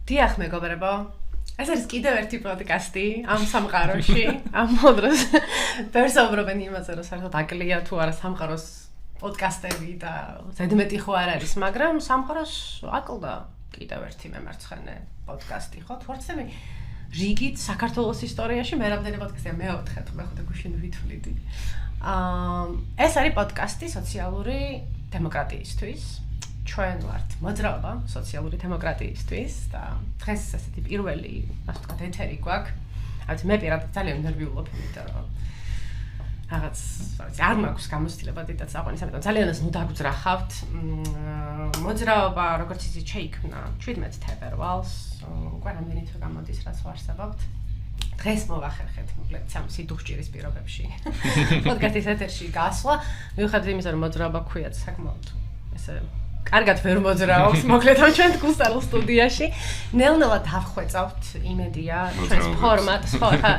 დიახ, მეგობრებო. ეს არის კიდევ ერთი პოდკასტი ამ სამყაროში, ამ მოდროს. პერსაუბრობენ იმაზე, რომ საერთოდ აკლია თუ არა სამყაროს პოდკასტები და ზედმეტი ხო არ არის, მაგრამ სამყაროს აკლდა კიდევ ერთი მემარცხენე პოდკასტი, ხო? თორცემი რიგით საქართველოს ისტორიაში მე რამდენი პოდკასტია მეოთხე, მე ხოდა გუშინ ვითვლიდი. ეს არის პოდკასტი სოციალური დემოკრატიისთვის. ჩვენ ვართ მოძრაობა სოციალური დემოკრატიისთვის და დღეს ასეთი პირველი, ასე ვთქვათ, ეთერი გვაქვს. აი მე პირადად ძალიან ნერვიულობ, იმიტომ რომ რაღაც არ მაქვს გამოცდილება დიდად საყვანის, ამიტომ ძალიანაც ნუ დაგძრახავთ. მოძრაობა, როგორც იცით, შეიქმნა 17 თებერვალს, უკვე რამდენი თვე გამოდის, რაც ვარსებობთ. დღეს მოვახერხეთ, მოკლედ სამ სიდუხჭირის პირობებში. პოდკასტის ეთერში გასვლა, მიუხედავად იმისა, რომ მოძრაობა ქვიათ საკმაოდ ესე კარგად ვერ მოძრაობს, მოკლედ ამ ჩვენ გუსტალ სტუდიაში. ნელ-ნელა დავხვეწავთ იმედია ჩვენს ფორმატს, ხო, ხა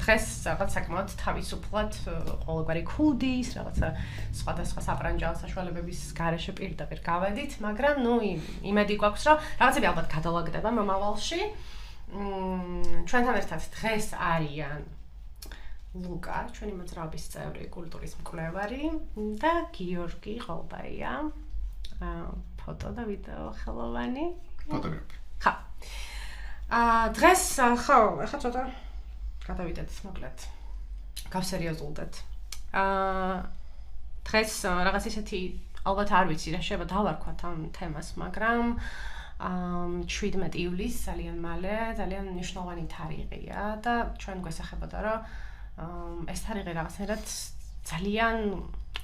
დღეს რაღაც საკმაოდ თავისუფლად ყოველგვარი ქუდის, რაღაცა სხვადასხვა საბრანჯაო საშუალებების გარეშე პირდაპირ გავედით, მაგრამ ნუ იმედი გვაქვს, რომ რაღაცები ალბათ გადალაგდება მომავალში. ჩვენთან ერთად დღეს არიან ლუკა, ჩვენი მოძრაობის წევრი, კულტურის მკვლევარი და გიორგი ყოლბაია. ფოტო და ვიდეო ხელოვანი. ფოტოგრაფი. ხა. დღეს ხო, ახლა ცოტა გადავიდეთ მოკლედ. გავსერიოზულდეთ. დღეს რაღაც ისეთი ალბათ არ ვიცი რა შეიძლება დავარქვათ ამ თემას, მაგრამ 17 ივლისს ძალიან მალე, ძალიან მნიშვნელოვანი თარიღია და ჩვენ გვესახებოდა, რომ ეს თარიღი რაღაცნაირად ძალიან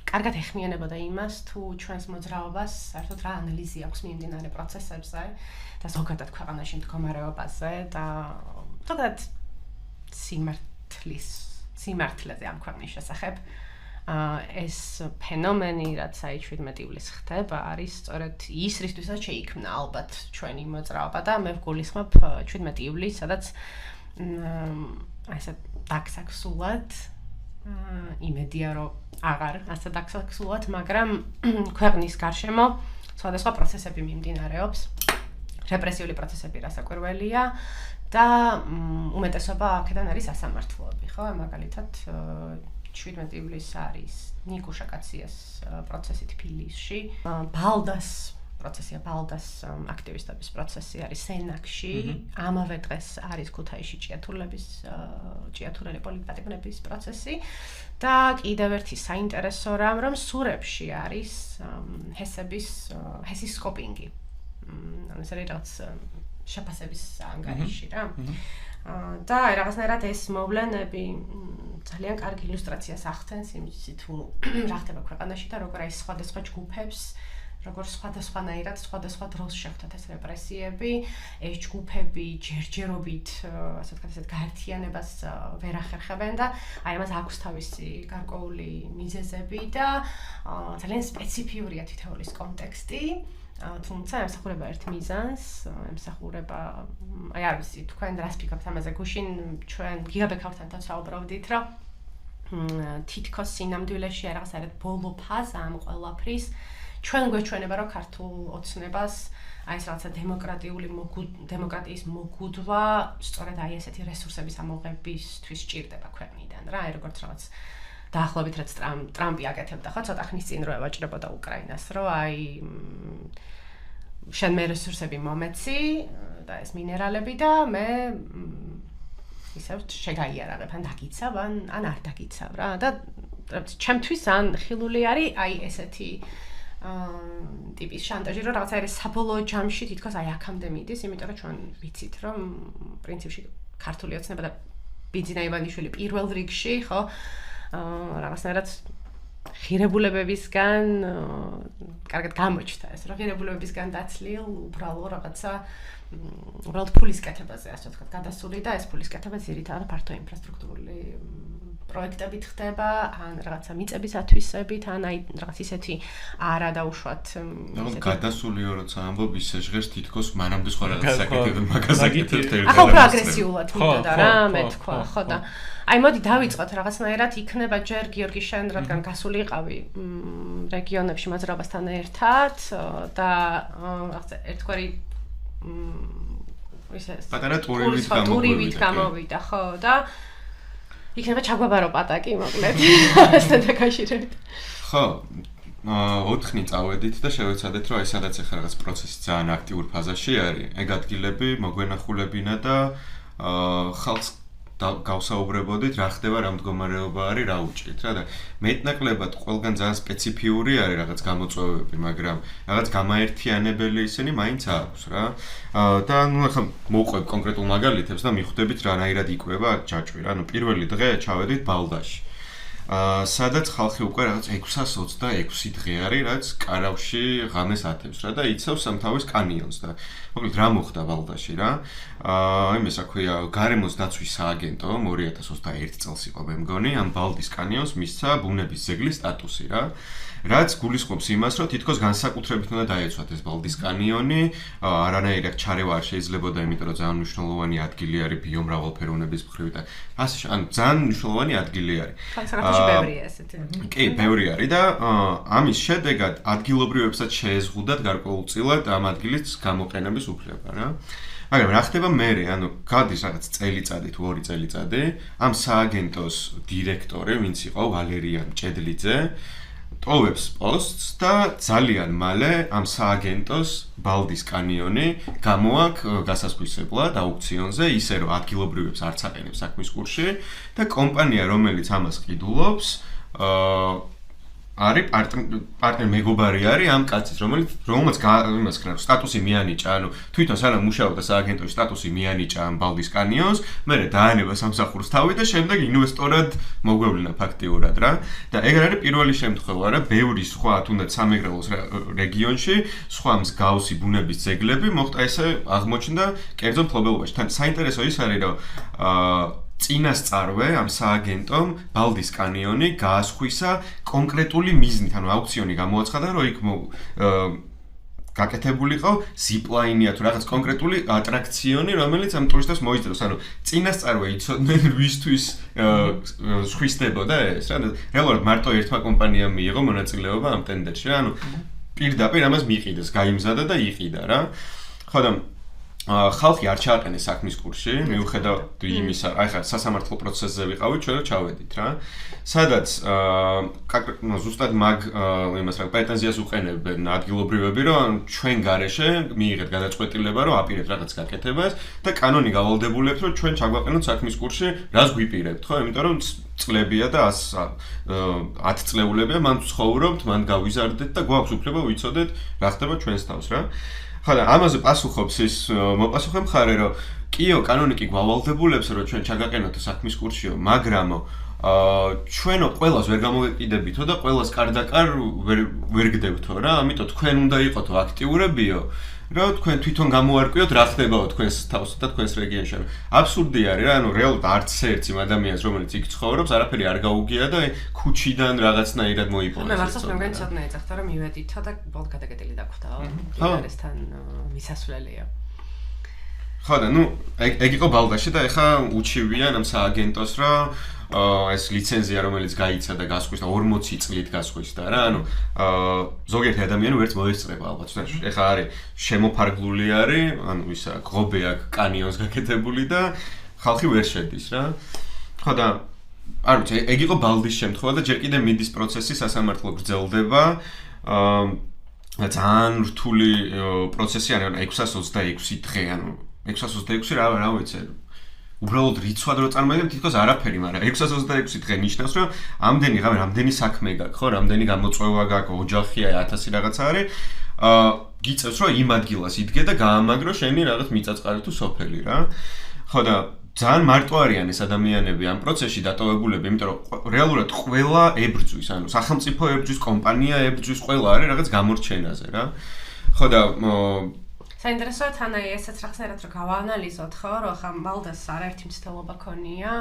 კარგად ეხმიანებოდა იმას, თუ ჩვენს მოძრაობას საერთოდ რა ანალიზი აქვს მიმდინარე პროცესებზე და ზოგადად ქვეყანაში მდგომარეობაზე და ზოგადად სიმართლეზე ამ ქვეყნის შესახებ. ეს ფენომენი, რაც აი 17 ივლისს ხდება, არის სწორედ ის, რისთვისაც შეიქმნა ალბათ ჩვენი მოძრაობა და მე ვგულისხმობ 17 ივლისს, სადაც ასე დაქსაქსულად იმედია, რომ აღარ ასე დაქსაქსულად, მაგრამ ქვეყნის გარშემო სხვადასხვა პროცესები მიმდინარეობს. რეპრესიული პროცესები რასაკვირველია და უმეტესობა აქედან არის სასამართლოები, ხო? მაგალითად 17 ივლისს არის ნიკუშა კაციას პროცესი თბილისში, ბალდას პროცესია, ბალდას აქტივისტების პროცესი არის სენაკში, ამავე დღეს არის ქუთაისში ჭიათურელი პოლიტპატიმრების პროცესი და კიდევ ერთი საინტერესო რამ, რომ სურებში არის ჰესის სკოპინგი. ეს არის რაღაც შეფასების ანგარიში რა. და რაღაცნაირად ეს მოვლენები ძალიან კარგი ილუსტრაციას ახდენს იმის თუ რა ხდება ქვეყანაში და როგორ აი სხვადასხვა ჯგუფებს როგორც სხვადასხვანაირად სხვადასხვა დროს შეხვდათ ეს რეპრესიები, ეს ჯგუფები ჯერჯერობით, ასე ვთქვათ, ესეთ გაერთიანებას ვერ ახერხებენ და აი ამას აქვს თავისი გარკვეული მიზეზები და ძალიან სპეციფიურია თითოეულის კონტექსტი. თუმცა ემსახურება ერთ მიზანს, ემსახურება, აი არ ვიცი, თქვენ რას ფიქრობთ ამაზე? გუშინ ჩვენ გიგაბექავთან საუბრობდით, რომ თითქოს სინამდვილეში რაღაც არის ბოლო ფაზა ამ ყველაფრის. ჩვენ გვეჩვენება, რომ ქართულ ოცნებას აი ეს რაღაცა დემოკრატიის მოგუდვა სწორედ აი ესეთი რესურსების ამოღებისთვის სჭირდება ქვეყნიდან რა, აი როგორც რაღაც დაახლოებით რაც ტრამპი აკეთებდა ხო, ცოტა ხნის წინ რო ევაჭრებოდა უკრაინას, რომ აი შენ მე რესურსები მომეცი და ეს მინერალები და მე ისევ შეგაიარაღებ, ან დაგიცავ, ან არ დაგიცავ რა და ჩემთვის ან ხილული არის აი ესეთი ტიპის შანტაჟი, რომ რაღაცა არის საბოლოო ჯამში თითქოს აი აქამდე მიდის, იმიტომ რომ ჩვენ ვიცით, რომ პრინციპში ქართული ოცნება და ბიძინა ივანიშვილი პირველ რიგში, ხო, რაღაცნაირად ღირებულებებისგან კარგად გამოჩნდა ეს, რომ ღირებულებებისგან დაცლილ უბრალო რაღაცა უბრალოდ ფულის კეთებაზე, ასე ვთქვათ, გადასული და ეს ფულის კეთება ძირითადად ფართო ინფრასტრუქტურული პროექტებით ხდება, ან რაღაცა მიწების ათვისებით, ან აი რაღაც ისეთი არა დაუშვათ გადასულიო როცა ამბობ ისე ჟღერს თითქოს მანამდე სხვა რაღაც საკეთებდა, მაგას აკეთებთ ერთად. ახლა უფრო აგრესიულად მინდოდა რა, მე თქვა, ხო და აი მოდი დავიწყოთ რაღაცნაირად იქნება ჯერ გიორგი შენ რადგან გასული იყავი რეგიონებში მოძრაობასთან ერთად და რაღაცა ერთგვარი ისე პატარა ტურივით გამოვიდა, ხო და იქნება ჩაგვაბარო პატაკი მოკლედ ასთან დაკავშირებით. ხო, 4 წავედით და შევეცადეთ რომ აი სადაც ახლა რაღაც პროცესი ძალიან აქტიურ ფაზაში არის, ეგ ადგილები მოგვენახულებინა და ხალხს გავსაუბრებოდით რა ხდება, რა მდგომარეობა არის, რა უჭირთ რა და მეტნაკლებად ყველგან ძალიან სპეციფიური არის რაღაც გამოწვევები, მაგრამ რაღაც გამაერთიანებელი ისინი მაინც აქვს რა. და ნუ ახლა მოვყვებ კონკრეტულ მაგალითებს და მიხვდებით რანაირად იკვრება ჯაჭვი რა. ნუ პირველი დღე ჩავედით ბალდაში. სადაც ხალხი უკვე რაღაც 626 დღე არის, რაც კარავში ღამეს ათებს რა და იცავს სამთავის კანიონს და მოკლედ რა მოხდა ბალდაში რა. იმის აქვია გარემოს დაცვის სააგენტო 2021 წელს იყო მე მგონი, ამ ბალდის კანიონს მისცა ბუნების ძეგლის სტატუსი რა. რაც გულისხმობს იმას, რომ თითქოს განსაკუთრებით უნდა დაეცვათ ეს ბალდის კანიონი, არანაირად ჩარევა არ შეიძლებოდა, იმიტომ რომ ძალიან მნიშვნელოვანი ადგილი არის ბიომრავალფეროვნების მხრივ და ასე ან ძალიან მნიშვნელოვანი ადგილი არის. საქართველოში ბევრია ესეთი. კი, ბევრი არის და ამის შედეგად ადგილობრივებსაც შეეზღუდათ გარკვეულწილად ამ ადგილის გამოყენების უფლება რა. მაგრამ რა ხდება მერე, ანუ გადის რაღაც წელიწადი თუ 2 წელიწადი, ამ სააგენტოს დირექტორი, ვინც იყო ვალერიან ჭედლიძე, ტოვებს პოსტს და ძალიან მალე ამ სააგენტოს ბალდის კანიონი გამოაქვს გასასხვისებლად აუქციონზე, ისე რომ ადგილობრივებს არც აყენებს საქმის კურსში და კომპანია, რომელიც ამას ყიდულობს, არის პარტნიორი მეგობარი არის ამ კაცის, რომელმაც იმას ქნავს სტატუსი მიანიჭა, ანუ თვითონ სანამ მუშაობდა სააგენტოში სტატუსი მიანიჭა ამ ბალდის კანიონს, მერე დაანება სამსახურს თავი და შემდეგ ინვესტორად მოგვევლინა ფაქტიურად რა. და ეგ არის პირველი შემთხვევა რა, ბევრი სხვა თუნდაც სამეგრელოს რეგიონში სხვა მსგავსი ბუნების ძეგლები მოხდა ესე აღმოჩნდა კერძო მფლობელობაში. თან საინტერესო ის არის რომ წინასწარვე ამ სააგენტომ ბალდის კანიონი გაასხვისა კონკრეტული მიზნით, ანუ აუქციონი გამოაცხადა, რომ იქ გაკეთებულიყო ზიპლაინია თუ რაღაც კონკრეტული ატრაქციონი, რომელიც ამ ტურისტებს მოიძრავს. ანუ წინასწარვე იცოდნენ რისთვის სხვისდებოდა ეს რა. რეალურად მარტო ერთმა კომპანიამ მიიღო მონაწილეობა ამ ტენდერში რა. ანუ პირდაპირ ამას მიიყიდეს, გაიმზადა და იყიდა რა. ხო და ხალხი არ ჩააყენეს საქმის კურსში, მიუხედავად იმისა, აი ხა სასამართლო პროცესზე ვიყავით, ჩვენ ჩავედით რა. სადაც ზუსტად მაგ იმას რა პრეტენზიას უყენებენ ადგილობრივები, რომ ჩვენ გარეშე მიიღეთ გადაწყვეტილება, რომ აპირებთ რაღაც გაკეთებას და კანონი გავალდებულებს, რომ ჩვენ ჩაგვაყენოთ საქმის კურსში, რას გვიპირებთ, ხო? იმიტომ რომ წლებია და 10 წლეულებია, მან ცხოვრობთ, მან გავიზარდეთ და გვაქვს უფლება ვიცოდეთ რა ხდება ჩვენს თავს რა. ხო და ამაზე პასუხობს ის მოპასუხე მხარე, რომ კიო კანონი კი გავალდებულებს, რომ ჩვენ ჩაგაყენოთ საქმის კურსშიო, მაგრამ ჩვენო ყველას ვერ გამოვეკიდებითო და ყველას კარდაკარ ვერ გდებთო რა, ამიტომ თქვენ უნდა იყოთო აქტიურებიო, რომ თქვენ თვითონ გამოარკვიოთ რა ხდებაო თქვენს თავსა და თქვენს რეგიონში. აბსურდი არის რა, ანუ რეალურად არც ერთ იმ ადამიანს, რომელიც იქ ცხოვრობს, არაფერი არ გაუგია და ქუჩიდან რაღაცნაირად მოიპოვეს. მე მართლაც მე მგონი ცოტა ეძახდა რომ მივედითო და ბოლო გადაგეტილი დაგვხვდაო. ინტერესთან მისასვლელია. ხო და ნუ ეგ იყო ბალდაში და ეხა უჩივიან ამ სააგენტოს რა ეს ლიცენზია რომელიც გაიცა და გასხვისდა 40 წლით გასხვისდა რა ანუ ზოგიერთი ადამიანი ვერც მოესწრება ალბათ ეხა არის შემოფარგლული არის ანუ ისა გრობე აქვს კანიონს გაკეთებული და ხალხი ვერ შედის რა ხო და არ ვიცი ეგ იყო ბალდის შემთხვევა და ჯერ კიდე მიდის პროცესი სასამართლო გრძელდება ძალიან რთული პროცესი არის 626 დღე ანუ 626 რა ვიცი უბრალოდ რიცხვად რო წარმოიდგინე თითქოს არაფერი, მაგრამ 626 დღე ნიშნავს, რომ ამდენი საქმე გაქვს, ხო, რამდენი გამოწვევა გაქვს, ოჯახია, 1000 რაღაცა არის. გიწევს, რომ იმ ადგილას იდგე და გაამაგრო შენი რაღაც მიწაწყარი თუ სოფელი რა. ხო და ძალიან მარტო არიან ეს ადამიანები ამ პროცესში დატოვებულები, იმიტომ რომ რეალურად ყველა ებრძვის, ანუ სახელმწიფო ებრძვის, კომპანია ებრძვის, ყველა არის რაღაც გამორჩენაზე რა. ხო და საინტერესოა თან აი ესეც რაღაცნაირად რომ გავაანალიზოთ ხო რომ ხა მალდას არაერთი მცდელობა ქონია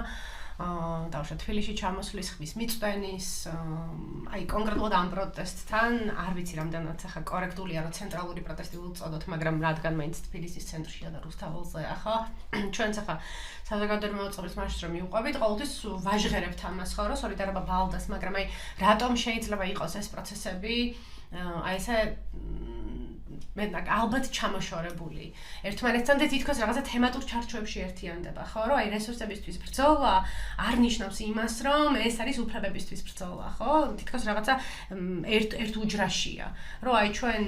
დავუშვათ თბილისში ჩამოსვლის ხმის მიწვენის აი კონკრეტულად ამ პროტესტთან არ ვიცი რამდენად ხა კორექტულია რომ ცენტრალური პროტესტი უწოდოთ მაგრამ რადგან მაინც თბილისის ცენტრშია და რუსთაველზეა ხო ჩვენც ხა საზოგადოებრივი მოწყობის მასშტაბით რომ მივყვებით ყოველთვის ვაჟღერებთ ამას ხო რომ სოლიდარობა ბალდას მაგრამ აი რატომ შეიძლება იყოს ეს პროცესები აი ესე მეტნაკ ალბათ ჩამოშორებული. ერთმანეთთან და თითქოს რაღაცა თემატურ ჩარჩოებში ერთიანდება, ხო, რომ აი რესურსებისთვის ბრძოლა არ ნიშნავს იმას, რომ ეს არის უფლებებისთვის ბრძოლა, ხო? თითქოს რაღაცა ერთ უჯრაშია. რომ აი ჩვენ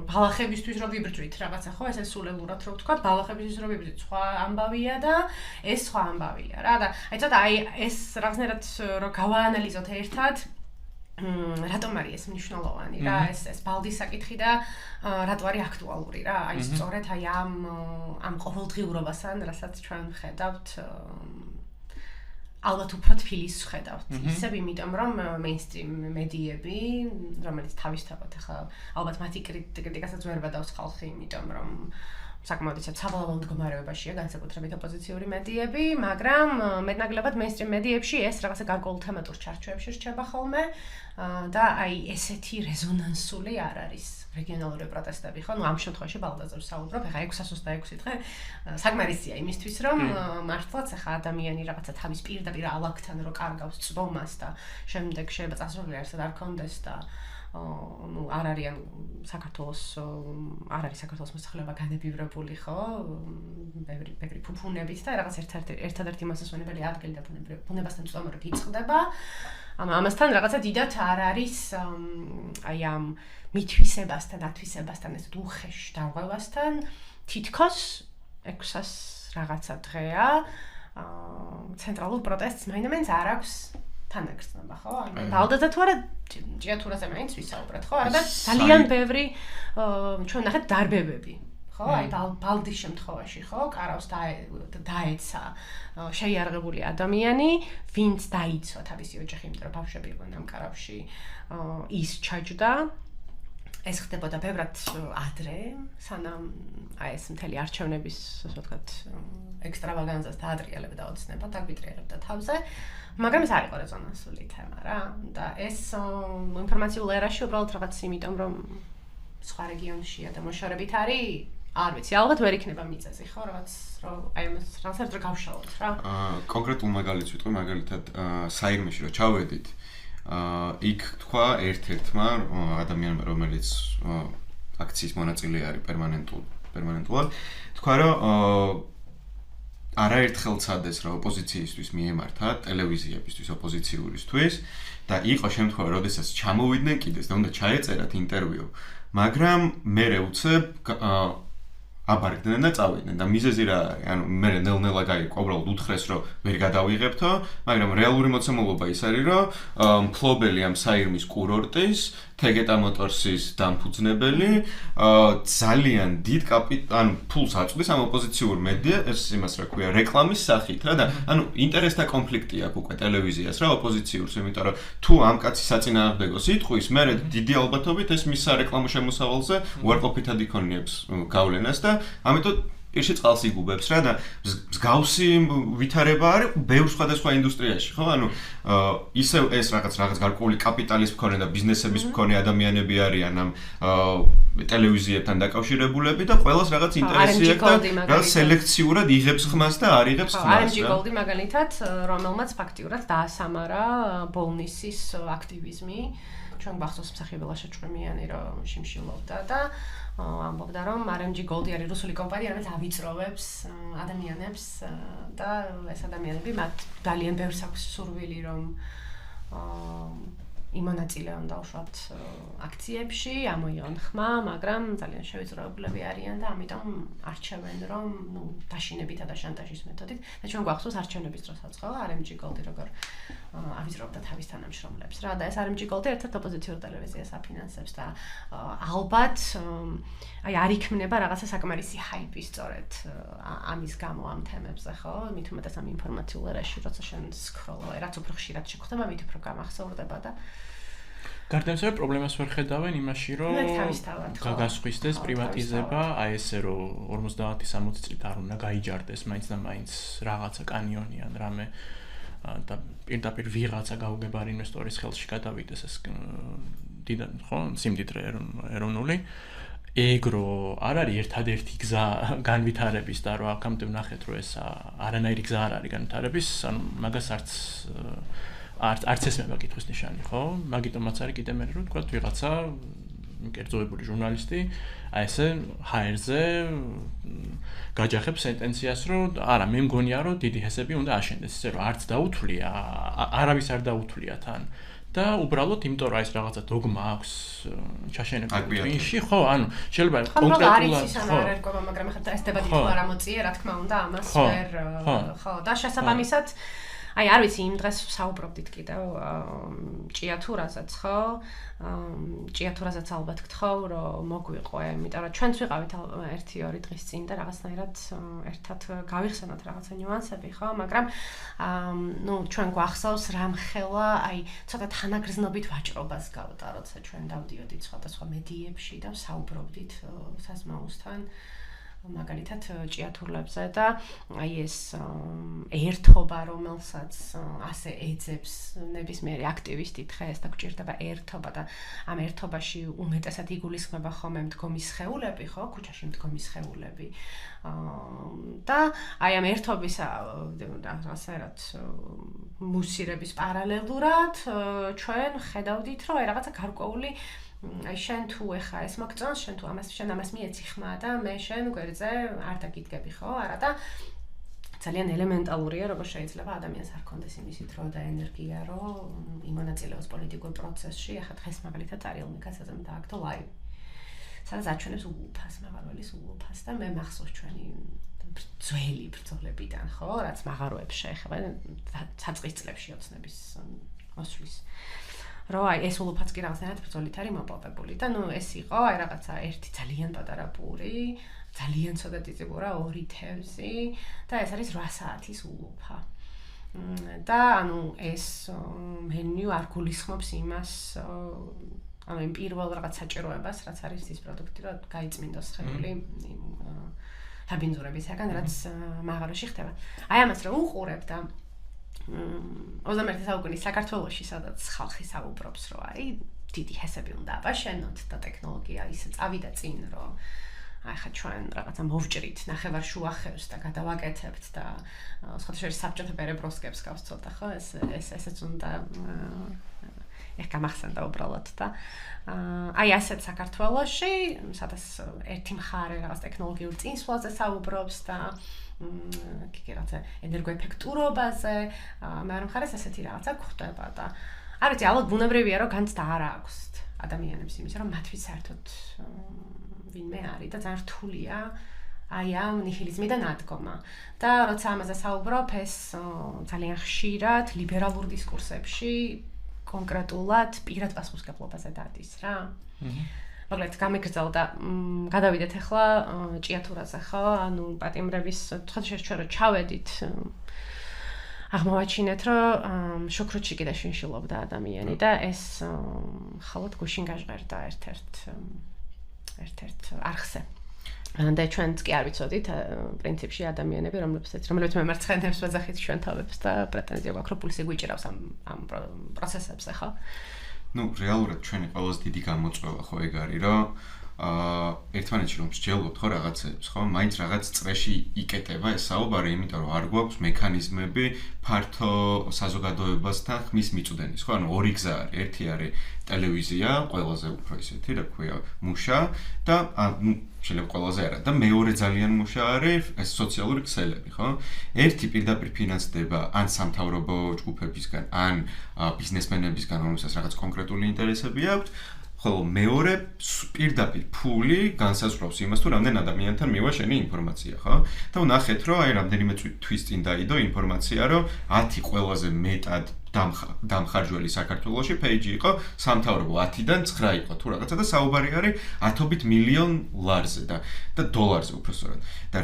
ბალახებისთვის რო ვიბრძვით რაღაცა, ხო, ესე სულელურად რო ვთქვა, ბალახებისთვის რო ვიბრძვით, სხვა ამბავია და ეს სხვა ამბავია რა და აი ცოტა აი ეს რაღაცნაირად რო გავაანალიზოთ ერთად რატომ არის ეს მნიშვნელოვანი რა ეს ბალდის საკითხი და რატო არის აქტუალური რა აი სწორედ აი ამ ყოველდღიურობასთან რასაც ჩვენ ვხედავთ ალბათ უფრო თბილისს ვხედავთ ისევ იმიტომ რომ მეინსტრიმ მედიები რომელიც თავისთავად ახლა ალბათ მათი კრიტიკასაც ვერ გადავს ხალხი იმიტომ რომ საკმაოდ ისე სავალალო მდგომარეობაშია განსაკუთრებით ოპოზიციური მედიები, მაგრამ მეტნაკლებად მეინსტრიმ მედიებში ეს რაღაცა გარკვეულ თემატურ ჩარჩოებში რჩება ხოლმე და აი ესეთი რეზონანსული არ არის რეგიონალური პროტესტები, ხო? ნუ ამ შემთხვევაში ბალდაზე ვსაუბრობ, ეხლა 626 დღე საკმარისია იმისთვის, რომ მართლაც ახლა ადამიანი რაღაცა თავის პირდაპირ ალაგთან რო კარგავს წვომას და შემდეგ შეიძლება წასული არსად არ კონდეს და ну არ არიან საქართველოს არ არის საქართველოს მოსახლეობა განებივრებული ხო ბევრი ფუფუნებით და რაღაც ერთადერთი მასასვენებელი ადგილი და ბუნებასთან წვემა რო გიწყდება ამასთან რაღაცა დიდად არ არის აი ამ მithვისებასთან ათვისებასთან ეს უხეშ დარღვევასთან თითქოს 600 რაღაცა დღეა ცენტრალურ პროტესტს მაინც არ აქვს თანაგრძნობა ხო? ბალდაზე თუ არა ჭიათურაზე მაინც ვისაუბრეთ ხო? არა და ძალიან ბევრი ჩვენ ნახეთ დარბებები ხო? აი ბალდის შემთხვევაში ხო? კარავს დაეცა შეიარაღებული ადამიანი, ვინც დაიცვა თავისი ოჯახი, იმიტომ რომ ბავშვები იყვნენ ამ კარავში, ის ჩაჯდა ეს ხდებოდა ბევრად ადრე, სანამ აი ეს მთელი არჩევნების, ასე ვთქვათ, ექსტრავაგანზას დაატრიალებდა ოცნება, დაგვიტრიალებდა თავზე, მაგრამ ეს არ იყო რეზონანსული თემა რა და ეს ინფორმაციულ ერაში უბრალოდ რაღაც იმიტომ რომ სხვა რეგიონშია და მოშორებით არის არ ვიცი, ალბათ ვერ იქნება მიწაზე, ხო, რაღაც რომ აი ამას რაღაცა რო გავშალოთ რა. კონკრეტულ მაგალითს ვიტყვი, მაგალითად საირმეში რო ჩავედით იქ თქვა ერთ-ერთმა ადამიანმა რომელიც აქციის მონაწილე არის პერმანენტულად თქვა რომ არაერთხელ ცადეს რა ოპოზიციისთვის მიემართა ტელევიზიებისთვის ოპოზიციურისთვის და იყო შემთხვევა როდესაც ჩამოვიდნენ კიდეს და უნდა ჩაეწერათ ინტერვიუ მაგრამ მერე უცებ აბარგდნენ და წავიდნენ და მიზეზი რა არის ანუ მე ნელ-ნელა გაიყვა უბრალოდ უთხრეს რომ ვერ გადავიღებთო მაგრამ რეალური მოცემულობა ის არის რომ მფლობელი ამ საირმის კურორტის თეგეტა მოტორსის დამფუძნებელი ძალიან დიდ ანუ ფულს აწვდის ამ ოპოზიციურ მედია ეს იმას რა ქვია რეკლამის სახით რა და ანუ ინტერესთა კონფლიქტი აქვს უკვე ტელევიზიას რა ოპოზიციურს იმიტომ რომ თუ ამ კაცის საწინააღმდეგოს იტყვის მე დიდი ალბათობით ეს მის სარეკლამო შემოსავალზე უარყოფითად იქონიებს გავლენას და ამიტომ პირში წყალს იგუბებს რა და მსგავსი ვითარება არის ბევრ სხვადასხვა ინდუსტრიაში ხო ანუ ისევ ეს რაღაც გარკვეული კაპიტალის მქონე და ბიზნესების მქონე ადამიანები არიან ამ ტელევიზიებთან დაკავშირებულები და ყველას რაღაც ინტერესი აქვს და რაღაც სელექციურად იღებს ხმას და არ იღებს ხმას RMG Gold-ი მაგალითად რომელმაც ფაქტიურად დაასამარა ბოლნისის აქტივიზმი ჩვენ გახსოვს მსახიობელა შეჭრემიანი რომ შიმშილობდა და ამბობდა რომ RMG Gold-ი არის რუსული კომპანია რომელიც ავიწროვებს ადამიანებს და ეს ადამიანები მათ ძალიან ბევრს აქვს სურვილი რომ იმონაწილეონ დაუშვათ აქციებში, ამოიღონ ხმა, მაგრამ ძალიან შევიწროებულები არიან და ამიტომ არჩევენ რომ ნუ დაშინებითა და შანტაჟის მეთოდით და ჩვენ გვახსოვს არჩევნების დროსაც ხო RMG Gold-ი როგორ ავიწროვდა თავის თანამშრომლებს რა და ეს RMG Gold-ი ერთ-ერთ ოპოზიციურ ტელევიზიას აფინანსებს და ალბათ აი არ იქნება რაღაცა საკმარისი ჰაიპი სწორედ ამის გამო ამ თემებზე ხო მით უმეტეს ამ ინფორმაციულ ერაში როცა შენ სკროლავ რაც უფრო ხშირად შეგხვდება მით უფრო გამახსოვრდება და გარდა ამისა პრობლემას ვერ ხედავენ იმაში რომ გასხვისდეს პრივატიზება აი ესე რომ 50-60 წლით არ უნდა გაიჯარდეს მაინც და მაინც რაღაცა კანიონი ან რამე და პირდაპირ ვიღაცა გაუგებარი ინვესტორის ხელში გადავიდეს ეს დიდ ხო სიმდიდრე ეროვნული ეგრო არ არის ერთადერთი გზა განვითარების და რომ აქამდე ვნახეთ რომ ეს არანაირი გზა არ არის განვითარების ანუ მაგას არც ეს მე მაკითხვის ნიშანი ხო მაგიტომაც არის კიდე მე რომ თქვა ვიღაცა კერძოებული ჟურნალისტი აი ესე HR-ზე გაჯახებს სენტენციას, რომ არა, მე მგონია, რომ დიდი ჰესები უნდა აშენდეს, ისე რომ არც დაუთვლია, არავის არ დაუთვლია თან. და უბრალოდ იმიტომ რომ ეს რაღაცა დოგმა აქვს ჩაშენებული twin-ში, ხო, ანუ შეიძლება კონკრეტულად ხო არ ერგობა, მაგრამ ახლა ეს დებატი თუ არ ამოწიე, რა თქმა უნდა, ამას ვერ ხო, და შესაბამისად აი არ ვიცი იმ დღეს საუბრობდით კიდევ ჭიათურაზეც, ხო? ჭიათურაზეც ალბათ გთხოვ, რომ მოგვიყვე, იმიტომ რომ ჩვენც ვიყავით 1-2 დღის წინ და რაღაცნაირად ერთად გავიხსენოთ რაღაცა ნიუანსები, ხო? მაგრამ ნუ ჩვენ გვახსოვს რამხელა, აი ცოტა თანაგრძნობით ვაჭრობას გავდა, როცა ჩვენ დავდიოდით სხვადასხვა მედიებში და საუბრობდით საზმაოსთან. მაგალითად ჭიათურლებზე და აი ეს ერთობა, რომელსაც ასე ეძებს ნებისმიერი აქტივისტი დღეს და გვჭირდება ერთობა და ამ ერთობაში უმეტესად იგულისხმება ხოლმე მდგომი სხეულები, ხო, ქუჩაში მდგომი სხეულები. და აი ამ ერთობის რაღაცაერად მუსირების პარალელურად ჩვენ ხედავდით, რომ აი რაღაცა გარკვეული აი შენ თუ ეხა ეს მოგწონს, შენ თუ ამას მიეცი ხმა და მე შენ გვერდზე არ დაგიდგები, ხო? არა და ძალიან ელემენტალურია, როგორ შეიძლება ადამიანს არ კონდეს იმისი დრო და ენერგია, რომ იმონაწილეოს პოლიტიკურ პროცესში. ახლა დღეს მაგალითად არიელნი კაცადამ დააგდო ლაივი. სადაც აჩვენებს ულუფას, მაღაროელის ულუფას და მე მახსოვს ჩვენი ძველი ბრძოლებიდან, ხო? რაც მაღაროებს შეეხება საწყის წლებში ოცნების მოსვლის. რომ აი ეს ულუფაც კი რაღაცნაირად ბრძოლით არის მოპოვებული და ნუ ეს იყო აი რაღაცა ერთი ძალიან პატარა პური, ძალიან ცოტა ტიპურა 2 თევზი და ეს არის 8 საათის ულუფა. და ანუ ეს მენიუ არ გულისხმობს იმას, ანუ იმ პირველ რაღაც საჭიროებას, რაც არის ის პროდუქტი, რომ გაიწმინდოს ხელი საბინძურებისაგან, რაც მაღაროში ხდება. აი ამას რომ უყურებ და 21 საუკუნის საქართველოში, სადაც ხალხი საუბრობს, რომ აი დიდი ჰესები უნდა აბაშენოთ და ტექნოლოგია ისე წავიდა წინ, რომ აი ხა ჩვენ რაღაცა მოვჭრით ნახევარშუა ხევს და გადავაკეთებთ და სხვადასხვა საბჭოთა პერებროსკებს გავს ცოტა, ხო? ესეც უნდა ეხ გამახსენდა უბრალოდ და აი ასეთ საქართველოში, სადაც ერთი მხარე რაღაც ტექნოლოგიურ წინსვლაზე საუბრობს და კი რაღაცა ენერგოეფექტურობაზე, მაგრამ მხარეს ასეთი რაღაცა გვხდება და არ ვიცი, ალბათ ბუნებრივია, რომ განცდა არ აქვს ადამიანებს იმის, რომ მათთვის საერთოდ ვინმე არის და ძალიან რთულია აი ამ ნიჰილიზმიდან ადგომა. და როცა ამაზე საუბრობ, ეს ძალიან ხშირად ლიბერალურ დისკურსებში კონკრეტულად პირად პასუხისმგებლობაზე დადის რა. მოკლედ გამიგრძელდა გადავიდეთ ახლა ჭიათურაზე, ხო? ანუ პატიმრების თხეთშეს ჩვენ ჩავედით აღმოვაჩინეთ, რომ შუქრუთში კიდე შინშილობდა ადამიანი და ეს ხალოდ გუშინ გაჟღერდა ერთ-ერთ არხზე. და ჩვენც კი არ ვიცოდით პრინციპში ადამიანები, რომლებიც მემარცხენეებს ვეძახით ჩვენ თავებს და პრეტენზია გვაქვს, რომ პულსი გვიჭირავს ამ პროცესებზე, ხო? ნუ რეალურად ჩვენი ყველაზე დიდი გამოწვევა ხო ეგ არის, რომ ერთმანეთში რომ მსჯელობთ ხო რაღაცებს, ხო? მაინც რაღაც წრეში იკეტება ეს საუბარი, იმიტომ რომ არ გვაქვს მექანიზმები ფართო საზოგადოებასთან ხმის მიწვდენის, ხო? ანუ ორი გზა არის. ერთი არის ტელევიზია, ყველაზე უფრო ისეთი, რა ქვია, მუშა და ანუ შეიძლება ყველაზე არა და მეორე ძალიან მუშა არის ეს სოციალური ქსელები, ხო? ერთი პირდაპირ ფინანსდება ან სამთავრობო ჯგუფებისგან, ან ბიზნესმენებისგან, რომელსაც რაღაც კონკრეტული ინტერესები აქვთ, ხოლო მეორე პირდაპირ ფული განსაზღვრავს იმას, თუ რამდენ ადამიანთან მივა შენი ინფორმაცია, ხო? და ვნახეთ, რომ აი რამდენიმე თვის წინ დაიდო ინფორმაცია, რომ 10 ყველაზე მეტად დამხარჯველი საქართველოში პეიჯი იყო სამთავრობო 10-დან 9 იყო თუ რაღაცა და საუბარი არის 10 მილიონ ლარზე და დოლარზე უბრალოდ. და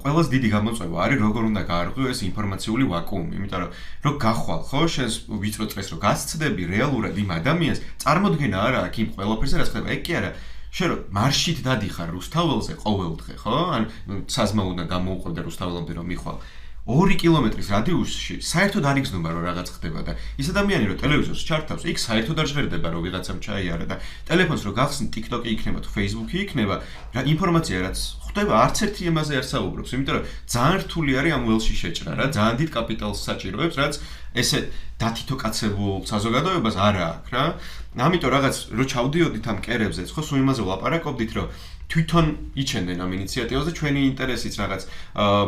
ყველაზე დიდი გამოწვევა არის როგორ უნდა გაარღვიო ეს ინფორმაციული ვაკუუმი, იმიტომ რომ გახვალ ხო შენს ვიწრო წრეს რომ გასცდები რეალურად იმ ადამიანს, წარმოდგენა არა აქ იმ ყველაფერზე რაც ხდება, ეგ კი არა. შენ რომ მარშით დადიხარ რუსთაველზე ყოველდღე, ხო? ან საზმაოდან გამოუყვებდა რუსთაველამდე რომ მიხვალ 2 კილომეტრის რადიუსში საერთოდ არ იგრძნობა რომ რაღაც ხდება და ის ადამიანი რომ ტელევიზორს ჩართავს, იქ საერთოდ არ ჟღერდება რომ ვიღაცამ ჩაიარა და ტელეფონს რომ გახსნი TikTok-ი იქნება თუ Facebook-ი იქნება, რა ინფორმაცია რაც ხვდება არც ერთი იმაზე არ საუბრობს, იმიტომ რომ ძალიან რთული არის ამ ველში შეჭრა რა, ძალიან დიდ კაპიტალს საჭიროებს, რაც ესე დათითოკაცებულ საზოგადოებას არ აქვს რა. ამიტომ რაღაც რო ჩავდიოდით ამ კერებზეც, ხო, სულ იმაზე ვლაპარაკობდით, რომ თვითონ იჩენდნენ ამ ინიციატივას და ჩვენი ინტერესიც რაღაც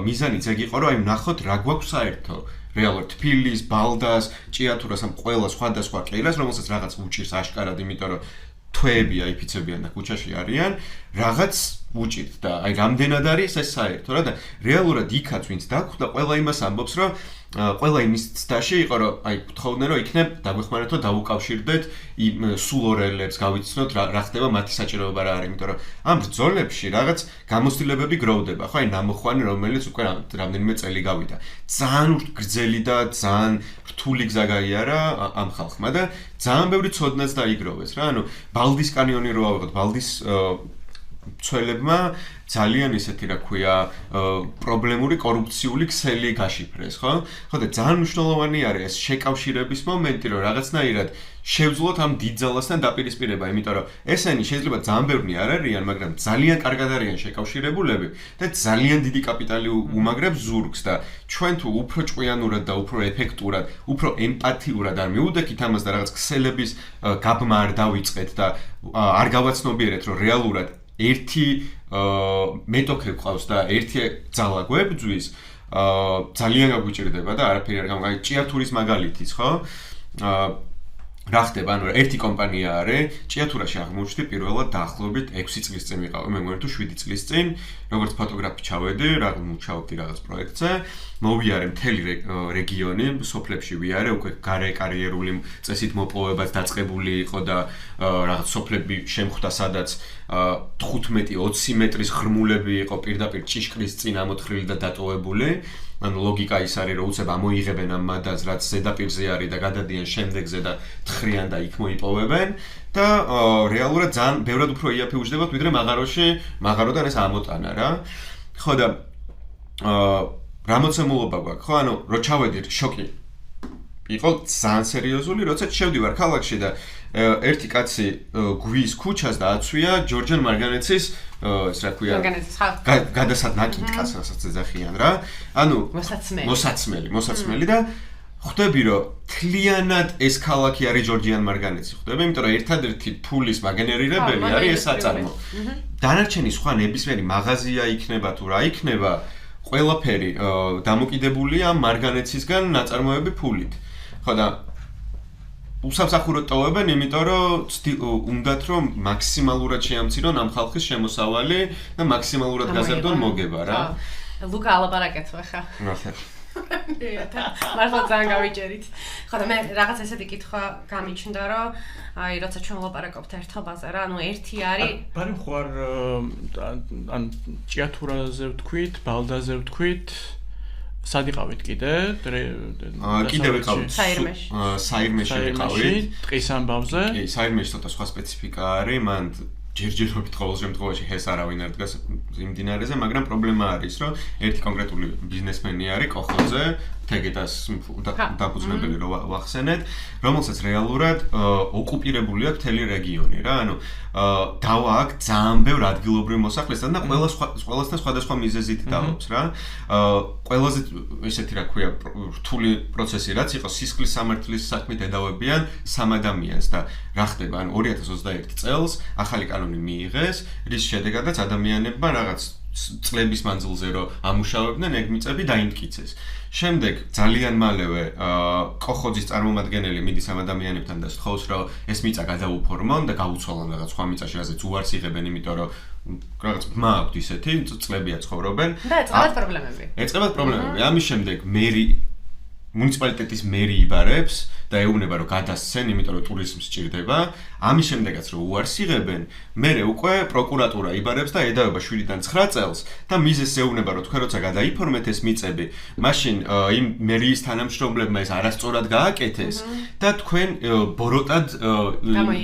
მიზანიც ეგ იყო, რომ აი ნახოთ რა გვაქვს საერთო რეალურად თბილის, ბალდას, ჭიათურას ამ ყველა სხვადასხვა კერას, რომელსაც რაღაც უჭირს აშკარად, იმიტომ რომ თვეები აიფიცებიან და ქუჩაში არიან, რაღაც უჭირთ და აი რამდენად არის ეს საერთო რა და რეალურად იქაც ვინც დაგვხვდა, ყველა იმას ამბობს, რომ ყველა იმის ცდაში იყო, რომ აი გთხოვდნენ, რომ იქნებ დაგვეხმაროთ, რომ დავუკავშირდეთ იმ სულორელებს, გავიცნოთ რა ხდება მათი საჭიროება რა არის, იმიტომ რომ ამ ბრძოლებში რაღაც გამოცდილებები გროვდება, ხო, აი ნამოხვანი, რომელიც უკვე რამდენიმე წელი გავიდა. ძალიან გრძელი და ძალიან რთული გზა გაიარა ამ ხალხმა და ძალიან ბევრი ცოდნაც დაიგროვეს რა. ანუ ბალდის კანიონი რო ავიღოთ, ბალდის მცველებმა ძალიან ისეთი რა ქვია პრობლემური კორუფციული ქსელი გაშიფრეს, ხო? ხო და ძალიან მნიშვნელოვანი არის ეს შეკავშირების მომენტი, რომ რაღაცნაირად შევძლოთ ამ დიდ ძალასთან დაპირისპირება, იმიტომ რომ ესენი შეიძლება ძალიან ბევრი არ არიან, მაგრამ ძალიან კარგად არიან შეკავშირებულები და ძალიან დიდი კაპიტალი უმაგრებს ზურგს და ჩვენ თუ უფრო ჭკვიანურად და უფრო ეფექტურად, უფრო ემპათიურად არ მიუდექით ამას და რაღაც ქსელების გაბმა არ დავიწყეთ და არ გავაცნობიერეთ, რომ რეალურად ერთი მეტოქე ყავს და ერთი ძალა გვებძვის, ძალიან გაგვიჭირდება და არაფერი არ გამოგაი ჭიათურის მაგალითიც, ხო? რა ხდება, ანუ ერთი კომპანია არის, ჭიათურაში აღმოჩნდი პირველად დაახლოებით 6 წლის წინ ვიყავი, მე მგონი თუ 7 წლის წინ, როგორც ფოტოგრაფი ჩავედი, მუშაობდი რაღაც პროექტზე, მოვიარე მთელი რეგიონი, სოფლებში ვიარე, უკვე გარე კარიერული წესით მოპოვებაც დაწყებული იყო და რაღაც სოფლები შემხვდა, სადაც 15-20 მეტრის ღრმულები იყო პირდაპირ ჭიშკრის წინ ამოთხრილი და დატოვებული. ანუ ლოგიკა ის არის, რომ უცებ ამოიღებენ ამ მადას, რაც ზედაპირზე არის და გადადიან შემდეგზე და თხრიან და იქ მოიპოვებენ და რეალურად ძალიან ბევრად უფრო იაფი უჯდებათ, ვიდრე მაღაროდან ეს ამოტანა რა. ხო და რა მოცემულობა გვაქვს, ხო? ანუ რო ჩავედი შოკი იყო ძალიან სერიოზული, როცა შევდივარ ქალაქში და ერთი კაცი გვის ქუჩას და აცვია ჯორჯან მარგანეცის ეს რა ქვია გადასადნაკით კაცს რასაც ეძახიან რა. ანუ მოსაცმელი და ხვდები რომ თლიანად ეს ქალაქი არის ჯორჯიან მარგანეცი, ხვდები, იმიტომ რომ ერთადერთი ფულის მაგენერირებელი არის ეს საწარმო. დანარჩენი სხვა ნებისმიერი მაღაზია იქნება თუ რა იქნება, ყველაფერი დამოკიდებულია მარგანეცისგან ნაწარმოები ფულით. ხო და უსამსახუროდ ტოვებენ, იმიტომ რომ უნდათ რომ მაქსიმალურად შეამცირონ ამ ხალხის შემოსავალი და მაქსიმალურად გაზარდონ მოგება რა. ლუკა ალაპარაკეთო ხა. მართლა ძალიან გავიჭერით. ხო და მე რაღაც ესეთი კითხვა გამიჩნდა, რომ აი როცა ჩვენ ვლაპარაკობთ ერთობაზე რა, ანუ ერთი არის ბარი ხوار ან ჭიათურაზე ვთქვით, ბალდაზე ვთქვით, სად იყავით კიდე? კიდევ ვიყავით საირმეში ვიყავით. ტყის ამბავზე? კი, საირმეში ცოტა სხვა სპეციფიკა არის, მან ჯერჯერობით ყოველ შემთხვევაში ჰეს არავინ არ დგას იმ დინარეზე, მაგრამ პრობლემა არის, რომ ერთი კონკრეტული ბიზნესმენი არის კოხოზე, თეგეტას დაფუძნებელი რო ვახსენეთ, რომელსაც რეალურად ოკუპირებული აქვს მთელი რეგიონი რა, ანუ დავა აქვს ძალიან ბევრ ადგილობრივ მოსახლესთან და ყველასთან სხვადასხვა მიზეზით დავობს რა. ყველაზე ესეთი რა ქვია რთული პროცესი რაც იყო სისხლის სამართლის საქმით ედავებიან 3 ადამიანს და რა ხდება, ანუ 2021 წელს ახალი კანონი მიიღეს, რის შედეგადაც ადამიანებმა რაღაც წლების მანძილზე რომ ამუშავებდნენ ეგ მიწები დაიმტკიცეს. შემდეგ ძალიან მალევე კოხოძის წარმომადგენელი მიდის ამ ადამიანებთან და სთხოვს რომ ეს მიწა გადაუფორმონ და გაუცვალონ რაღაც სხვა მიწაში, რასაც უარს იღებენ, იმიტომ რომ რაღაც ბმა აქვთ ისეთი, წლებია ცხოვრობენ. და ეწყებათ პრობლემები. ეწყებათ პრობლემები. ამის შემდეგ მუნიციპალიტეტის მერი იბარებს და ეუბნება რომ გადასცენ, იმიტომ რომ ტურიზმს სჭირდება. ამის შემდეგაც რომ უარს იღებენ, მერე უკვე პროკურატურა იბარებს და ედავება 7-დან 9 წელს და მიზეზს ეუბნება რომ თქვენ როცა გადაიფორმეთ ეს მიწები, მაშინ იმ მერიის თანამშრომლებმა ეს არასწორად გააკეთეს და თქვენ ბოროტად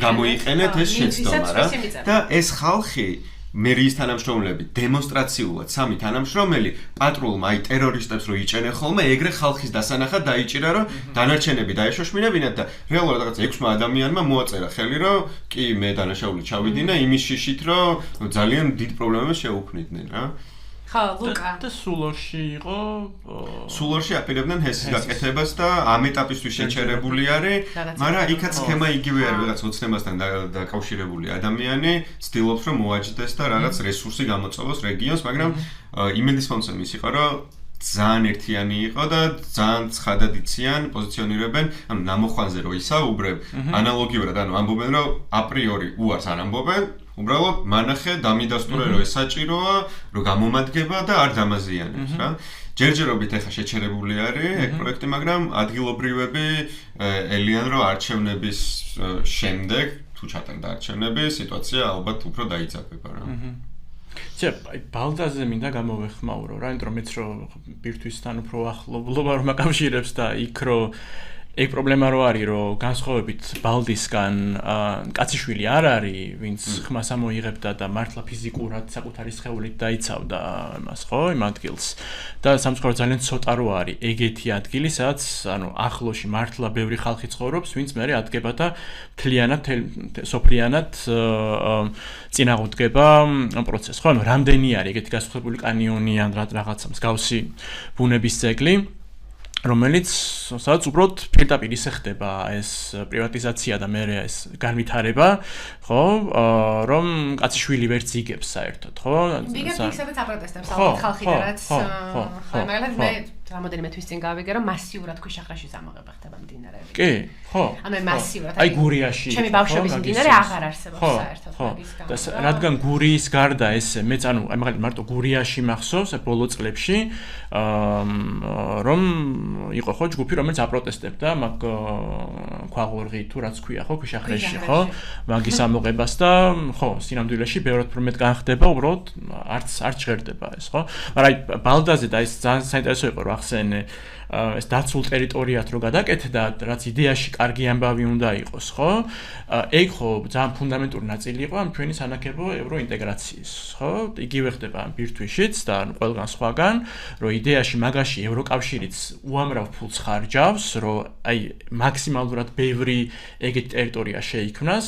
გამოიყენეთ ეს შეცდომა რა. და ეს ხალხი მერიის თანამშრომლები, დემონსტრაციულად სამი თანამშრომელი პატრულმა აი ტერორისტებს რო იჭერენ ხოლმე, ეგრე ხალხის დასანახად დაიჭირა, რომ დანარჩენები დაეშოშმინებინათ და რეალურად რაღაც 6 ადამიანმა მოაწერა ხელი, რომ კი მე დანაშაული ჩავიდინე იმის შიშით, რომ ძალიან დიდ პრობლემებს შეუქმნიდნენ რა. ხო, ლუკა. და სულორში იყო სულორში აპირებდნენ ჰესის გაკეთებას და ამ ეტაპისთვის შეჩერებული არის, მაგრამ იქაც სქემა იგივე არის, რაღაც ოცნებასთან დაკავშირებული ადამიანი ცდილობს რომ მოაჯდეს და რაღაც რესურსი გამოწოვოს რეგიონს, მაგრამ იმედის მომცემი ის იყო, რომ ძალიან ერთიანი იყო და ძალიან ცხადად იციან, პოზიციონირებენ, ანუ ნამოხვანზე რო ისაუბრებ, ანალოგიურად, ანუ ამბობენ, რომ აპრიორი უარს არ ამბობენ, უბრალოდ მანახე დამიდასტურე რომ ეს საჭიროა, რომ გამომადგება და არ დამაზიანებს რა. ჯერჯერობით ეხა შეჩერებული არის ეგ პროექტი, მაგრამ ადგილობრივები ელიან რომ არჩევნების შემდეგ თუ ჩატარდა არჩევნები, სიტუაცია ალბათ უფრო დაიძაბება რა. აი ბალდაზე მინდა გამოვეხმაურო რა, იმიტომ რომ მეც რო ბირთვისთან უფრო ახლობლობა რომ აკავშირებს და იქ რო ეგ პრობლემა რო არის, რომ განსხვავებით ბალდისგან კაციშვილი არ არის, ვინც ხმას ამოიღებდა და მართლა ფიზიკურად საკუთარი სხეულით დაიცავდა იმას, ხო, იმ ადგილს. და სამწუხაროდ ძალიან ცოტა რო არის ეგეთი ადგილი, სადაც ანუ ახლოში მართლა ბევრი ხალხი ცხოვრობს, ვინც მე ადგება და მთლიანად სოფლიანად წინააღმდეგება პროცესს, ხო? ანუ რამდენი არის ეგეთი გასახლებული კანიონი ან რაღაცა მსგავსი ბუნების ძეგლი, რომელიც სადაც უბრალოდ პირდაპირ ისე ხდება ეს პრივატიზაცია და მერე ეს განვითარება, ხო, რომ კაციშვილი ვერც იგებს საერთოდ, ხო? იგებს ისევაც აპროტესტებს ალბათ ხალხი და რაც მაგალითად მე რამოდენიმე თვის წინ გავიგე, რომ მასიურად ქვიშახრაში ზამოღება ხდება მდინარეები. კი, ხო. ანუ მასიურად. აი გურიაში. ჩემი ბავშვობის მდინარე აღარ არსებობს საერთოდ მაგის გამო. და რადგან გურიის გარდა ესე მეც ანუ აი მაგალითად მარტო გურიაში მახსოვს ბოლო წლებში რომ იყო ხო ჯგუფი რომელიც აპროტესტებდა მაგ ქვაღორღი თუ რაც ქვია ხო ქვიშახრაში ხო მაგის ამოღებას და ხო სინამდვილეში ბევრად უფრო მეტ განხდება უბრალოდ არც ჟღერდება ეს ხო მაგრამ აი ბალდაზე და ეს ძალიან საინტერესო იყო რომ ახსენე ეს დაცულ ტერიტორიად რო გადაკეთდა, რაც იდეაში კარგი ამბავი უნდა იყოს, ხო? ეგ ხო ძალიან ფუნდამენტური ნაწილი იყო ამ ჩვენი სანაკებო ევროინტეგრაციის, ხო? იგივე ხდება ამ ბირთვიშიც და ყველგან სხვაგან, რომ იდეაში მაგაში ევროკავშირიც უამრავ ფულს ხარჯავს, რომ აი მაქსიმალურად ბევრი ეგეთი ტერიტორია შეიქმნას,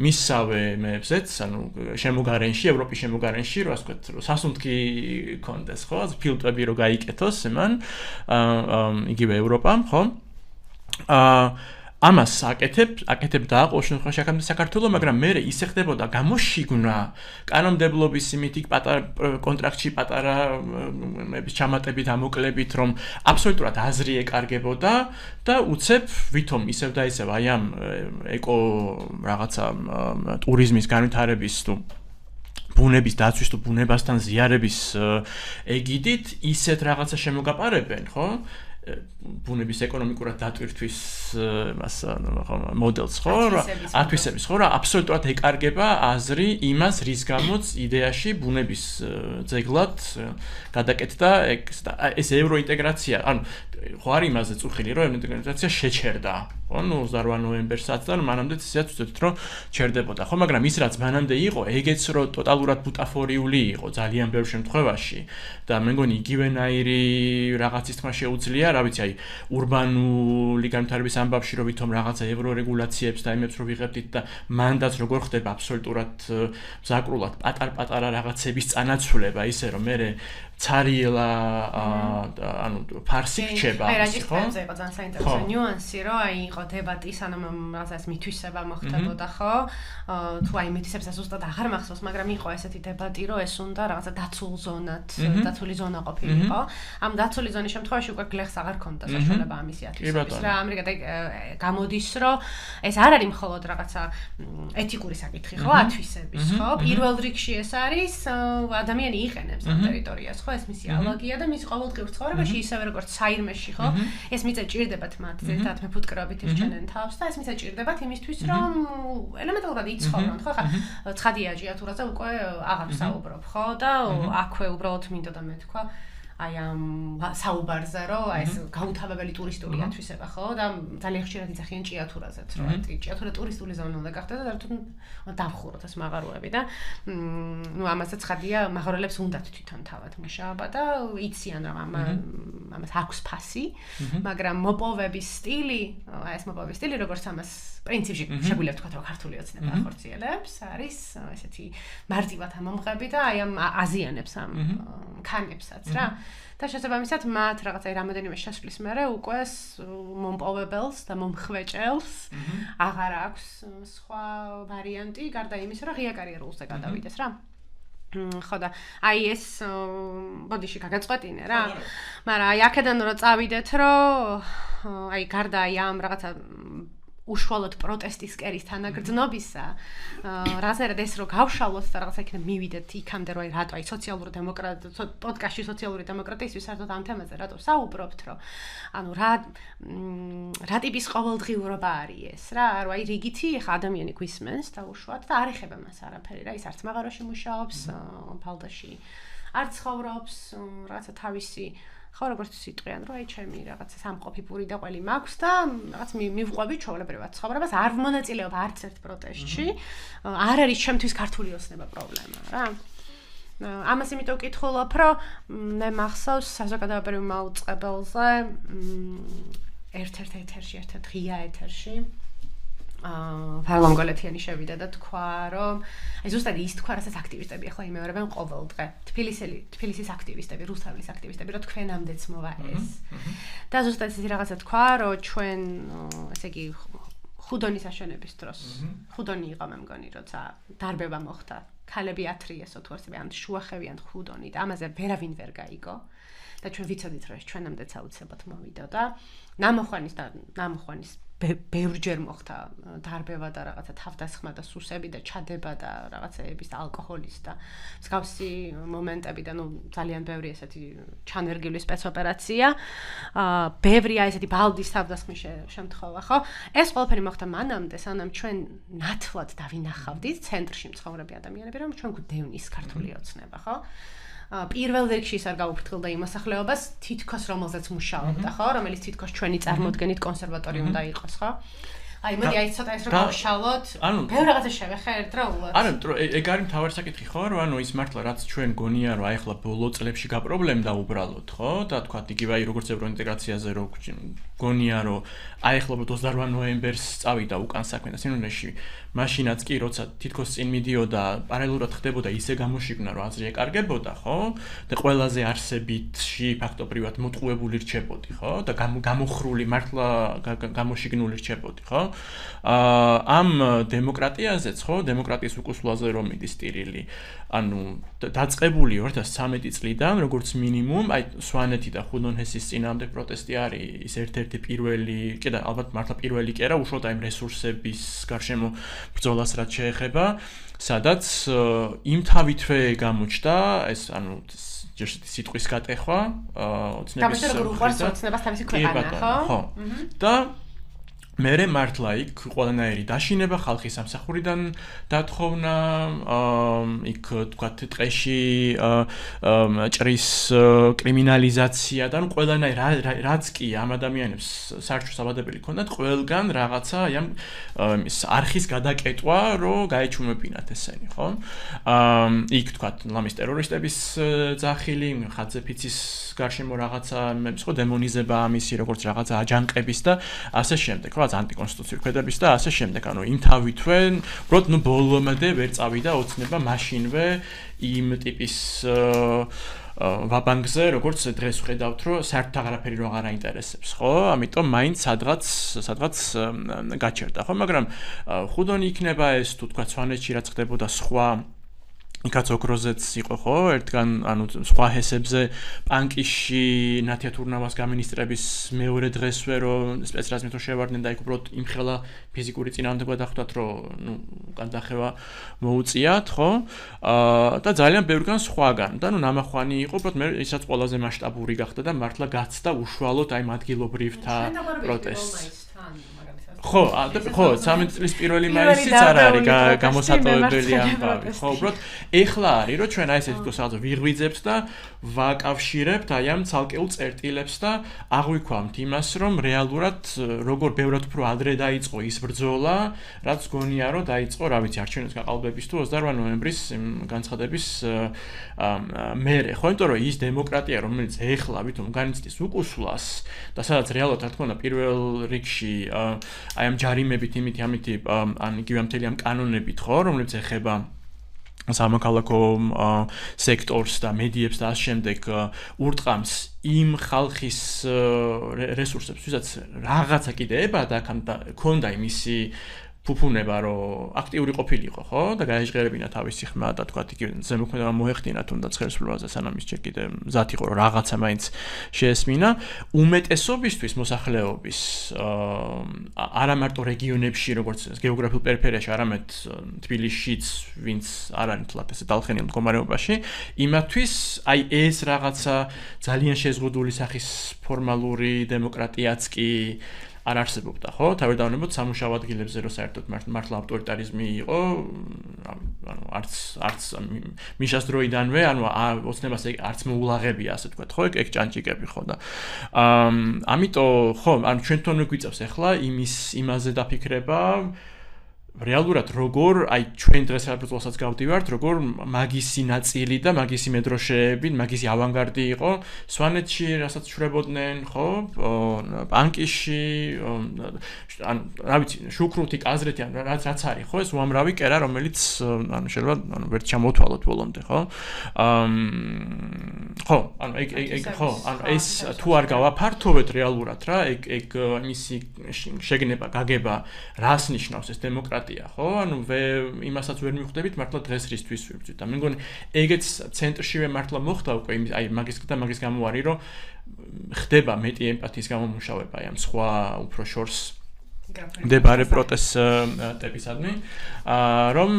მისსავე მეებზეც, ანუ შემოგარენში, ევროპის შემოგარენში, რომ ასე ვთქვათ, რომ სასუნთქი კონდეს, ხო? ფილტვები რო გაიკეთოს მან იგივე ევროპამ, ხო? ამას აკეთებდა ყოველ შემთხვევაში აქამდე საქართველოს, მაგრამ მე ისე ხდებოდა გამოშიგნა კანონმდებლობის იმით იქ პატარა კონტრაქტში პატარა ჩამატებით ამოკლებით, რომ აბსოლუტურად აზრი ეკარგებოდა და უცებ ვითომ ისევ და ისევ აი ამ ეკო რაღაცა ტურიზმის განვითარების თუ ბუნების დაცვის თუ ბუნებასთან ზიარების ეგიდით ისეთ რაღაცა შემოგაპარებენ, ხო? ბუნების ეკონომიკურად დატვირთვის მოდელს, ხო? ათვისების, ხო? რა აბსოლუტურად ეკარგება აზრი იმას, რის გამოც იდეაში ბუნების ძეგლად გადაკეთდა ეს ევროინტეგრაცია, ანუ ხო არის იმაზე წუხილი, რომ ევროინტეგრაცია შეჩერდა. ხო, 28 ნოემბერსაც და მანამდეც ისეაც ვთქვით, რომ ჩერდებოდა. ხო, მაგრამ ის რაც მანამდე იყო, ეგეც რო ტოტალურად ბუტაფორიული იყო ძალიან ბევრ შემთხვევაში და მე მგონი იგივენაირი რაღაცის თქმა შეუძლია, რა ვიცი, აი ურბანული განვითარების ამბავში რომ ვითომ რაღაცა ევრორეგულაციებს და იმებს რო ვიღებდით და მანდაც როგორ ხდება აბსოლუტურად მზაკრულად პატარ-პატარა რაღაცების წანაცვლება, ისე რომ მე ცარიელა ანუ ფარსი რჩება, ხო? აი რა ჯერზე იყო ძალიან საინტერესო ნიუანსი, რომ აი იყო დებატი, სანამ რაღაცას მითვისება მოხდებოდა, ხო? თუ აი მითვისებსაც უბრალოდ აღარ მახსოვს, მაგრამ იყო ესეთი დებატი, რომ ეს უნდა რაღაცა დაცულ ზონად, დაცული ზონა ყოფილიყო. ამ დაცული ზონის შემთხვევაში უკვე გლეხს აღარ ქონდა საშუალება ამისი ათვისების. რა ამრიგად გამოდის, რომ ეს არ არის მხოლოდ რაღაცა ეთიკური საკითხი, ხო? ათვისების, ხო? პირველ რიგში ეს არის ადამიანი იყენებს ამ ტერიტორიას, ეს მისი ალაგია და მის ყოველდღიურ ცხოვრებაში ისევე როგორც საირმეში, ხო? ეს მიწა ჭირდებათ მათ, ზედათ მეფუტკრეობით ისჩენენ თავს და ეს მიწა ჭირდებათ იმისთვის, რომ ელემენტარულად იცხოვრონ, ხო? ხა ცხადიაჯია თუ რაცა უკვე აღარ ვსაუბრობ, ხო? და აქვე უბრალოდ მინდოდა მე თქვა აი ამ საუბარზე, რომ აი ეს გაუთავებელი ტურისტული ათვისება, ხო? და ძალიან ხშირად იცახიან ჭიათურაზეც, რომ ჭიათურა ტურისტული ზონა უნდა გახდეს და თვითონ დავხუროთ ეს მაღაროები და ნუ ამასაც ხადია მაღაროელებს უნდათ თვითონ თავად მუშაობა და იციან რომ ამას აქვს ფასი, მაგრამ მოპოვების სტილი, ეს მოპოვების სტილი როგორც ამას პრინციპში შეგვიძლია ვთქვათ რომ ქართული ოცნება ახორციელებს, არის ესეთი მარტივად ამომღები და აი ამ აზიანებს ამ ქანებსაც რა. და შესაბამისად მათ რაღაცა რამოდენიმე შესვლის მერე უკვე მომპოვებელს და მომხვეჭელს აღარ აქვს სხვა ვარიანტი, გარდა იმისა, რომ ღია კარიერულზე გადავიდეს რა. ხო და აი ეს ბოდიში გაგაწყვეტინე რა. მაგრამ აი აქედან რო წავიდეთ, რომ აი გარდა აი ამ რაღაცა უშუალოდ პროტესტის კერის თანაგრძნობისა, რაღაცა ეს რო გავშალოთ და რაღაცა იქნება მივიდეთ იქამდე რომ აი რატო აი სოციალური დემოკრატია პოდკასტში სოციალური დემოკრატიის საერთოდ ამ თემაზე რატო საუბრობთ, რომ ანუ რა ტიპის ყოველდღიურობა არის ეს რა, რომ აი რიგითი ხა ადამიანი გვისმენს და უშუალოდ და არ ეხება მას არაფერი რა, ის არც მაღაროში მუშაობს, ფალდაში არ ცხოვრობს, რაღაცა თავისი ხო როგორც სიტყვიან რომ აი ჩემი რაღაცა სამყოფი პური და ყველი მაქვს და რაღაც მივყვები ჩვეულებრივად ცხოვრებას არ მონაწილეობ არც ერთ პროტესტში არ არის ჩემთვის ქართული ოცნება პრობლემა რა ამას იმიტომ ვკითხულობ რომ მე მახსოვს საზოგადოებრივ მაუწყებელზე ერთ-ერთ ღია ეთერში ფარლამგოლეთიანი შევიდა და თქვა რომ აი ზუსტად ის თქვა რასაც აქტივისტები ახლა იმეორებენ ყოველ დღე თბილისის აქტივისტები რუსთავის აქტივისტები რომ თქვენამდეც მოვა ეს და ზუსტად ისეთი რაღაცა თქვა რომ ჩვენ ესე იგი ხუდონის აშენების დროს ხუდონი იყო მე მგონი როცა დარბება მოხდა ქალები ათრიესო თუ არსები ან შუახევიან ხუდონი და ამაზე ვერავინ ვერ გაიგო და ჩვენ ვიცოდით რომ ეს ჩვენამდეც აუცილებლად მოვიდა და ნამოხვანის ბევრჯერ მოხდა დარბევა და რაღაცა თავდასხმა და სუსები და ჩადება და რაღაცეების და ალკოჰოლის და მსგავსი მომენტები და ნუ ძალიან ბევრი ესეთი ჩანერგილი სპეცოპერაცია ბევრია ესეთი ბალდის თავდასხმის შემთხვევა ხო ეს ყველაფერი მოხდა მანამდე სანამ ჩვენ ნათლად დავინახავდით ცენტრში მცხოვრები ადამიანები რომ ჩვენ გვდევნის ქართული ოცნება ხო პირველ რიგში ის არ გაუფრთხილდა იმ მოსახლეობას თითქოს რომელზეც მუშაობდა ხო რომელიც თითქოს ჩვენი წარმოდგენით კონსერვატორი უნდა იყოს ხო აი მოდი აი ცოტა ეს რომ გავშალოთ ბევრ რაღაცას შევეხე ერთდროულად არა ეგ არის მთავარი საკითხი ხო რომ ანუ ის მართლა რაც ჩვენ გონია რომ აი ახლა ბოლო წლებში გაპრობლემდა უბრალოდ ხო და თქვა იგივე აი როგორც ევროინტეგრაციაზე რო გონია რომ აი ახლა 28 ნოემბერს წავიდა უკან საქმე და სინონიაში მაშინაც კი როცა თითქოს წინ მიდიოდა პარალელურად ხდებოდა ისე გამოშიგნა რომ აზრი ეკარგებოდა ხო და ყველაზე არსებითში ფაქტობრივად მოტყუებული რჩებოდი ხო და გამოხრული მართლა გამოშიგნული რჩებოდი ხო ამ დემოკრატიაზეც ხო დემოკრატიის უკუსვლაზე რომ მიდის ტირილი ანუ დაწყებული 2013 წლიდან როგორც მინიმუმ აი სვანეთი და ხუდონჰესის წინააღმდეგ პროტესტი არის ის ერთ-ერთი პირველი კი და ალბათ მართლა პირველი კი არა უშუალოდ აი რესურსების გარშემო ბრძოლას რაც შეეხება სადაც იმ თავითვე გამოჩნდა ეს ანუ სიტყვის გატეხვა ოცნების ოცნებას თავისი ქვეყანა ხო და მერე მართლა იქ ყველანაირი დაშინება ხალხის სამსახურიდან დათხოვნა იქ თქვათ ტყეში ჭრის კრიმინალიზაცია და ყველანაირი რაც კი ამ ადამიანებს საერთო საბადებელი ქონდათ ყველგან რაღაცა ამ არხის გადაკეტვა რომ გაეჩუმებინათ ესენი ხო იქ თქვათ ლამის ტერორისტების ძახილი ხაძეფიცის გარშემო რაღაცა ხო დემონიზება ამისი როგორც რაღაცა აჯანყების და ასე შემდეგ ხო ანტიკონსტიტუციური ქმედების და ასე შემდეგ ანუ იმ თავითვე უბრალოდ ნუ ბოლომდე ვერ წავიდა ოცნება მაშინვე იმ ტიპის ვაბანგზე როგორც დღეს ვხედავთ რომ საერთოდ აღარაფერი რო აღარ აინტერესებს ხო ამიტომ მაინც სადღაც გაჩერდა ხო მაგრამ ხუდონი იქნება ეს თუ თქვა სვანეთში რაც ხდებოდა სხვა იქაც ოქროზეც იყო ხო ერთგან ანუ სხვა ჰესებზე პანკიში ნათია თურნავას გამინისტრების მეორე დღესვე რომ სპეცრაზმით რო შევარდნენ და იქ უბრალოდ იმხელა ფიზიკური წინააღმდეგობა დახვდათ რომ ნუ კანდახევა მოუწიათ ხო და ძალიან ბევრგან სხვაგან და ნუ ნამახვანი იყო უბრალოდ მე ისაც ყველაზე მასშტაბური გახდა და მართლა გაცდა უშუალოდ აი ადგილობრივთა პროტესტს ხო, 13 წლის პირველი მაისიც არ არის გამოსატოვებელი ამბავი. ხო, უბრალოდ ეხლა არის, რომ ჩვენ აი ესეთი თქოს ვიღვიძებთ და ვაკავშირებთ აი ამ ცალკეულ წერტილებს და აღვიქვამთ იმას, რომ რეალურად როგორ ბევრად უფრო ადრე დაიწყო ის ბრძოლა, რაც გონია, რომ დაიწყო, რა ვიცი, არჩევნების გაყალბების თუ 28 ნოემბრის განცხადების მერე. ხო, იმიტომ რომ ის დემოკრატია, რომელიც ეხლა ვითომ განიცდის უკუსლას და სადაც რეალურად რა თქმა უნდა პირველ რიგში აი ამ ჯარიმებით იმითი ამითი ან იგივე მთელი ამ კანონებით ხო, რომელიც ეხება სამოქალაქო სექტორს და მედიებს და ამ შემდეგ ურტყამს იმ ხალხის რესურსებს, ვისაც რაღაცა კიდე ება და ქონდა იმისი ფუფუნება, რომ აქტიური ყოფილიყო, ხო? და გაეჟღერებინა თავისი ხმა და თქვა იგივე ზემოქმედება მოეხდინა თუნდაც ხელისუფლებაზე, სანამ ის ჯერ კიდე მზად იყო, რომ რაღაცა მაინც შეესმინა. უმეტესობისთვის მოსახლეობის არა მარტო რეგიონებში, როგორც გეოგრაფიულ პერიფერიაში, არამედ თბილისშიც, ვინც არ არის თლათ ესე დალხენილ მდგომარეობაში, იმათვის აი ეს რაღაცა ძალიან შეზღუდული სახის ფორმალური დემოკრატიაც კი არ არსებობდა, ხო? თავდადავნებოდ სამუშაო ადგილებზე რო საერთოდ მართლა ავტორიტარიზმი იყო, ანუ არც მიშას დროიდანვე, ანუ ოცნებას არც მოულაღებია, ასე თქვა, ხო? ეგ ჭანჭიკები ხო და ამიტომ ხო, ანუ ჩვენ თვითონ გვიწევს ახლა იმაზე დაფიქრება რეალურად როგორ აი ჩვენ დღეს საბრძოლოსაც გავდივართ, როგორ მაგისი ნაწილი და მაგისი მედროშეები, მაგისი ავანგარდი იყო სვანეთში, რასაც შვრებოდნენ, ხო? ბანკიში, ან რა ვიცი, შუქრუთი, კაზრეთი, ან რაც არის, ხო? ეს უამრავი კერა, რომელიც ანუ შეიძლება ვერ ჩამოთვალოთ ბოლომდე, ხო? ხო, ანუ ეგ ხო, ანუ ეს თუ არ გავაფართოვეთ რეალურად რა, ეგ მისი შეგნება, გაგება რას ნიშნავს ეს დემოკრატია ხო? ანუ იმასაც ვერ მიხვდებით მართლა დღესრისთვის ვიბრძვით. და მე მგონი ეგეც ცენტრშივე მართლა მოხდა უკვე აი მაგის გამო არის, რომ ხდება მეტი ემპათიის გამომუშავება აი ამ სხვა უფრო შორს მდებარე პროტესტებისადმი, რომ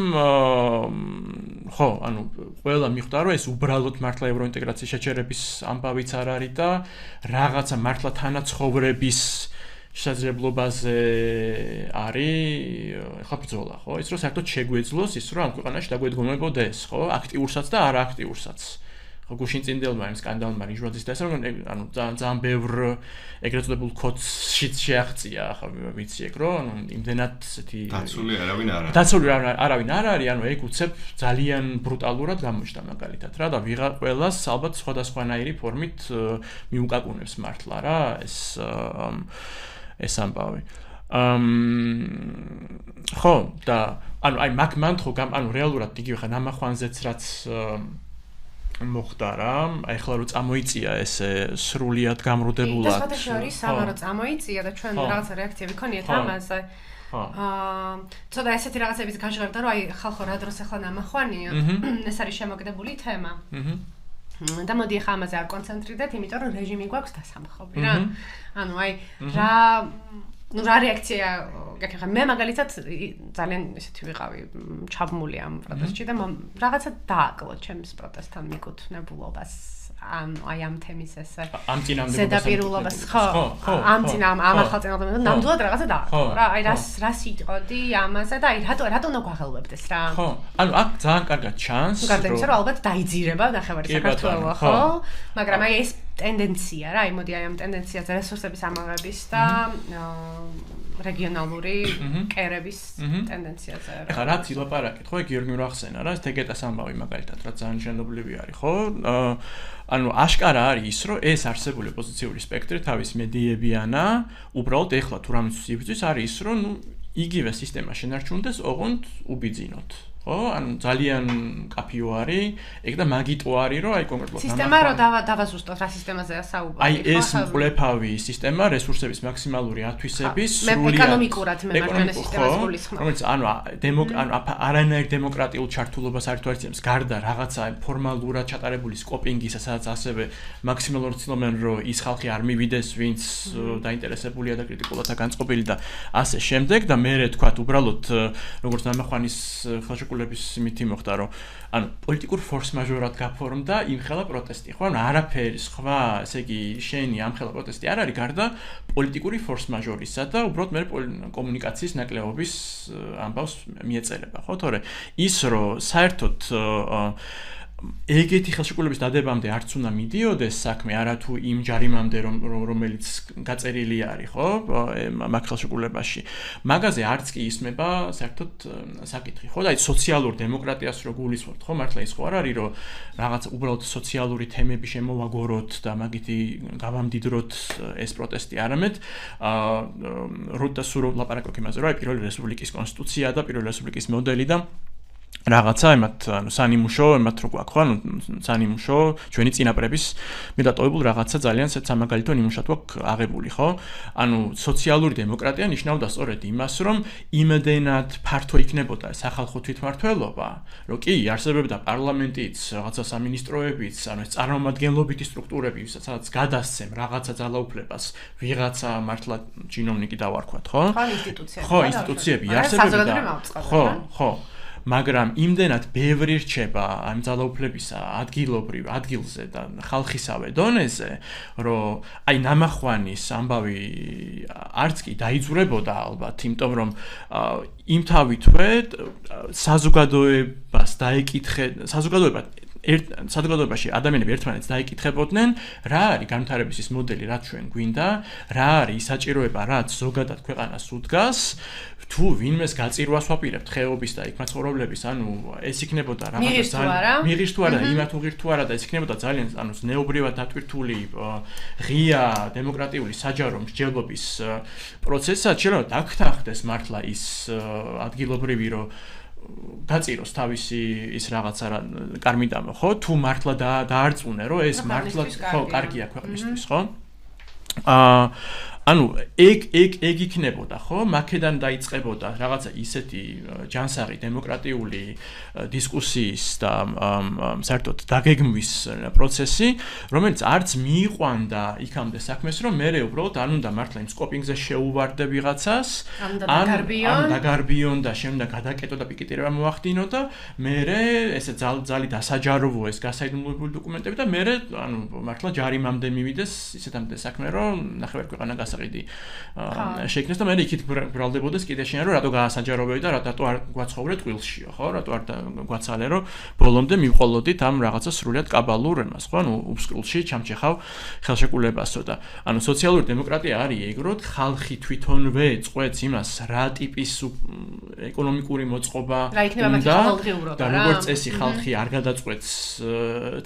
ხო, ანუ ყველა მიხვდა, რომ ეს უბრალოდ მართლა ევროინტეგრაციის შეჩერების ამბავიც არ არის და რაღაცა მართლა თანაცხოვრების შესაძლებლობაზე არის ხა ბრძოლა, ხო? ის რომ საერთოდ შეგვეძლოს ის რომ ამ ქვეყანაში დაგვედგომებოდეს, ხო? აქტიურსაც და არააქტიურსაც. ხო, გუშინ წინდელმა იმ სკანდალმა ჟურნალისტს და ასე რომ ანუ ძალიან ბევრ ეგრეთ წოდებულ კოდშიც შეაღწია, ხა ვიცი ეგ რომ ანუ იმდენად ესეთი დაცული არავინ არ არის. დაცული არავინ არ არის, ანუ ეგ უცებ ძალიან ბრუტალურად გამოჩნდა მაგალითად რა და ვიღა ყველას ალბათ სხვადასხვანაირი ფორმით მიუკაკუნებს მართლა რა ეს ამბავი. ხო, და ანუ აი მან ხო ანუ რეალურად იგივე ხა ნამახვანზეც რაც მოხდა რა, ახლა რომ წამოიწია ესე სრულიად გამრუდებულად. და სხვადასხვა არის სამა რომ წამოიწია და ჩვენ რაღაცა რეაქციები ქონიათ ამაზე. ცოტა ესეთი რაღაცების გაჟღერდა რომ აი ხალხო რა დროს ახლა ნამახვანია, ეს არის შემოგდებული თემა. და მოდი ახლა ამაზე არ კონცენტრირდეთ, იმიტომ რომ რეჟიმი გვაქვს დასამხობი რა. ანუ აი რა რეაქცია გაქეხა მე მაგალითად ძალიან ესეთი ვიყავი ჩაბმული ამ პროტესტში და რაღაცა დააკლო ჩემს პროტესტთან მიკუთვნებულობას ანუ აი ამ თემის ესე ზედაპირულობას ხო ამ ახალწინებამ ნამდვილად რაღაცა დააკლო რა აი რას იტყოდი ამაზე და აი რატო უნდა გვაღელვებდეს რა ხო ანუ აქ ძალიან კარგად ჩანს რომ ალბათ დაიძირება ნახევარი საქართველო ხო მაგრამ აი ეს ტენდენცია რა აი მოდი აი ამ ტენდენციაზე რესურსების ამაღლების და რეგიონალური კერების ტენდენციაზე რა. ეხლა რაც ილაპარაკეთ, ხო, გიორგი მრახსენა რა, ეს თეგეტას ამბავი მაგალითად, რაც ძალიან შენდობლივი არის, ხო? ანუ აშკარა არის ის, რომ ეს არსებული ოპოზიციური სპექტრი თავის მედიებიანა, უბრალოდ ეხლა თუ რამის იბრძვის არის ის, რომ ნუ იგივე სისტემა შენარჩუნდეს, ოღონდ უბიძინოთ. ხო, ანუ ძალიან კაფიო არის, ეგ და მაგიტო არის, რომ აი კონკრეტულად სისტემა რომ დავაზუსტოთ რა სისტემაზეა საუბარი. აი ეს მკვლეფავი სისტემა რესურსების მაქსიმალური ათვისების სრულიად ეკონომიკურად მემარჯვენე სისტემას გულისხმობს. რომელიც ანუ არანაირ დემოკრატიულ ჩართულობას არ თვალისწინებს გარდა რაღაცა ფორმალურად ჩატარებული სკოპინგისა, სადაც ასევე მაქსიმალურად ცდილობენ რომ ის ხალხი არ მივიდეს, ვინც დაინტერესებულია და კრიტიკულადაა განწყობილი და ასე შემდეგ და მე თქვათ უბრალოდ როგორც ნამახვანის ხელშეკრულების ხელშეკრულების მითი მოხდა, რომ ანუ პოლიტიკურ ფორს მაჟორად გაფორმდა იმხელა პროტესტი, ხო? ანუ არაფერი სხვა, ესე იგი, შენი ამხელა პროტესტი არ არის გარდა პოლიტიკური ფორს მაჟორისა და უბრალოდ მე კომუნიკაციის ნაკლებობის ამბავს მიეწერება, ხო? თორე ის რომ საერთოდ ეგეთი ხელშეკრულების დადებამდე არც უნდა მიდიოდეს საქმე არათუ იმ ჯარიმამდე რომელიც გაწერილი არის, ხო? მაგ ხელშეკრულებაში. მაგაზე არც კი ისმება საერთოდ საკითხი, ხო? და აი სოციალურ დემოკრატიას რო გულისხმობთ, ხო? მართლა ის ხო არ არის, რომ რაღაც უბრალოდ სოციალური თემები შემოვაგოროთ და მაგითი გავამდიდროთ ეს პროტესტი, არამედ როცა სულ ლაპარაკობ იმაზე, რომ აი პირველი რესპუბლიკის კონსტიტუცია და პირველი რესპუბლიკის მოდელი და რაღაცა ემათ ანუ სანიმუშო ემათ რო გვაქვს ხო ანუ სანიმუშო ჩვენი წინაპრების მიდატოვებულ რაღაცა ძალიან სამაგალითო ნიმუშად გვაქვს აღებული ხო ანუ სოციალური დემოკრატია ნიშნავდა სწორედ იმას რომ იმდენად ფართო იქნებოდა სახალხო თვითმმართველობა რომ კი არსებობდა პარლამენტიც რაღაცა სამინისტროებიც ანუ ეს წარმომადგენლობითი სტრუქტურები სადაც გადასცემ რაღაცა ძალაუფლებას ვიღაცა მართლა ჩინოვნიკი დავარქვათ ხო ხო ინსტიტუციები არსებობდა ხო მაგრამ იმდენად ბევრი რჩება ამ ძალაუფლებისა ადგილზე და ხალხისავე დონეზე, რომ აი ნამახვანის ამბავი არც კი დაიძვრებოდა ალბათ, იმიტომ რომ იმთავითვე საზოგადოებას საზოგადოებაში ადამიანები ერთმანეთს დაიკითხებოდნენ, რა არის განვითარების მოდელი, რაც ჩვენ გვინდა, რა არის საჭიროება, რაც ზოგადად ქვეყანას უდგას, თუ ვინმეს გაწირვას ვაპირებთ ხეობის და იქ მაცხოვრებლების, ანუ ეს იქნებოდა რაღაცა მიღირს თუ არა, იმათ უღირს თუ არა და ეს იქნებოდა ძალიან ანუ ზნეობრივად დატვირთული ღია დემოკრატიული საჯარო მსჯელობის პროცესად, შეიძლება დაგთანხმდეს მართლა ის ადგილობრივი რომ გაწიროს თავისი ის რაღაცა კარმიდამო, ხო? თუ მართლა დაარწმუნე, რომ ეს მართლა ხო კარგია ქვეყნისთვის, ხო? ანუ ეგ იქნებოდა, ხო? მაქედან დაიწყებოდა რაღაცა ისეთი ჯანსაღი დემოკრატიული დისკუსიის და საერთოდ დაგეგმვის პროცესი, რომელიც არც მიიყვანდა იქამდე საქმეს, რომ მე უბრალოდ არ უნდა მართლა იმ სკოპინგზე შეუვარდე ვიღაცას, ან დაგარბიონ და შემდეგ გადაკეტო და პიკეტირება მოახდინო და მე ესე ძალი დასაჯაროვო ეს გასაიდუმლოებული დოკუმენტები და მე ანუ მართლა ჯარიმამდე მივიდეს ისეთამდე საქმე, რომ ნახევარ ქვეყანა შეიქმნეს და მე იქით ბრალდებოდეს კიდე შენ რომ რატო გაასაჯაროვებდი და რატო არ გვაცხოვრე ტყილშიო ხო რატო არ გვაცალე რომ ბოლომდე მივყოლოდით ამ რაღაცა სრულიად კაბალურ ემას ხო ანუ უბსკულში ჩამჭეხავ ხელშეკრულებასო და ანუ სოციალური დემოკრატია არის ეგ რომ ხალხი თვითონვე წყვეტს იმას რა ტიპის ეკონომიკური მოწყობა და როგორც წესი ხალხი არ გადაწყვეტს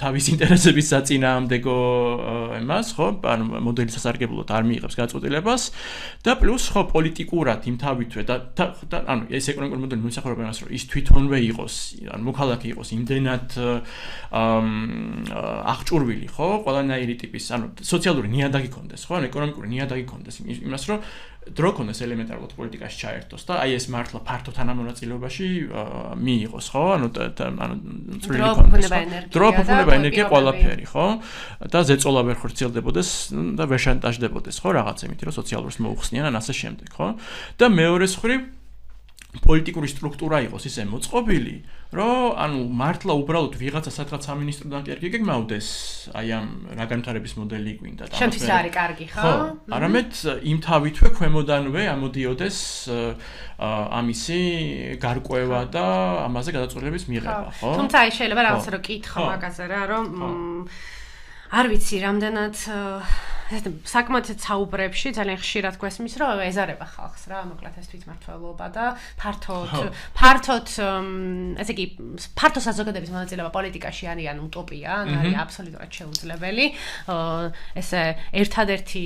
თავის ინტერესების საწინააღმდეგო ემას ხო ანუ მოდელის სასარგებლოდ არ მიიღებს გაწყვეტილებას და პლუს ხო პოლიტიკურად იმთავითვე და ანუ ეს ეკონომიკური მოდელი მოსახურება იმას რომ ის თვითონვე იყოს ანუ მოქალაქე იყოს იმდენად აღჭურვილი ხო ყველანაირი ტიპის ანუ სოციალური ნიადაგი ქონდეს ხო ანუ ეკონომიკური ნიადაგი ქონდეს იმას რომ დრო ქონდეს ელემენტარულად პოლიტიკაში ჩაერთოს და აი ეს მართლა ფართო თანამონაწილეობაში მიიღოს ხო ანუ წვრილი ქონდეს დრო ფუფუნება ენერგია ყველაფერი ხო და ზეწოლა ვერ ხორციელდებოდეს და ვერ შანტაჟდებოდეს ხო რაღაც იმით რომ სოციალურს მოუხსნიან ან ასე შემდეგ ხო და მეორე მხრივ პოლიტიკური სტრუქტურა იყოს ისე მოწყობილი, რომ ანუ მართლა უბრალოდ ვიღაცა სადღაც სამინისტროდან კი არ გეგმავდეს აი ამ რა განვითარების მოდელი გვინდა და შემთხვევით არის კარგი, ხო? არამედ იმ თავითვე ქვემოდანვე ამოდიოდეს ამისი გარკვევა და ამაზე გადაწყვეტილების მიღება, ხო? თუმცა აი შეიძლება რაღაცა რომ კითხო მაგაზე რა, რომ არ ვიცი რამდენად საკმაოდ საუბრებში ძალიან ხშირად გვესმის რომ ეზარება ხალხს რა მოკლედ ეს თვითმმართველობა და ფართოდ ესე იგი ფართო საზოგადოების მონაწილეობა პოლიტიკაში არის ან უტოპია ან არის აბსოლუტურად შეუძლებელი ესე ერთადერთი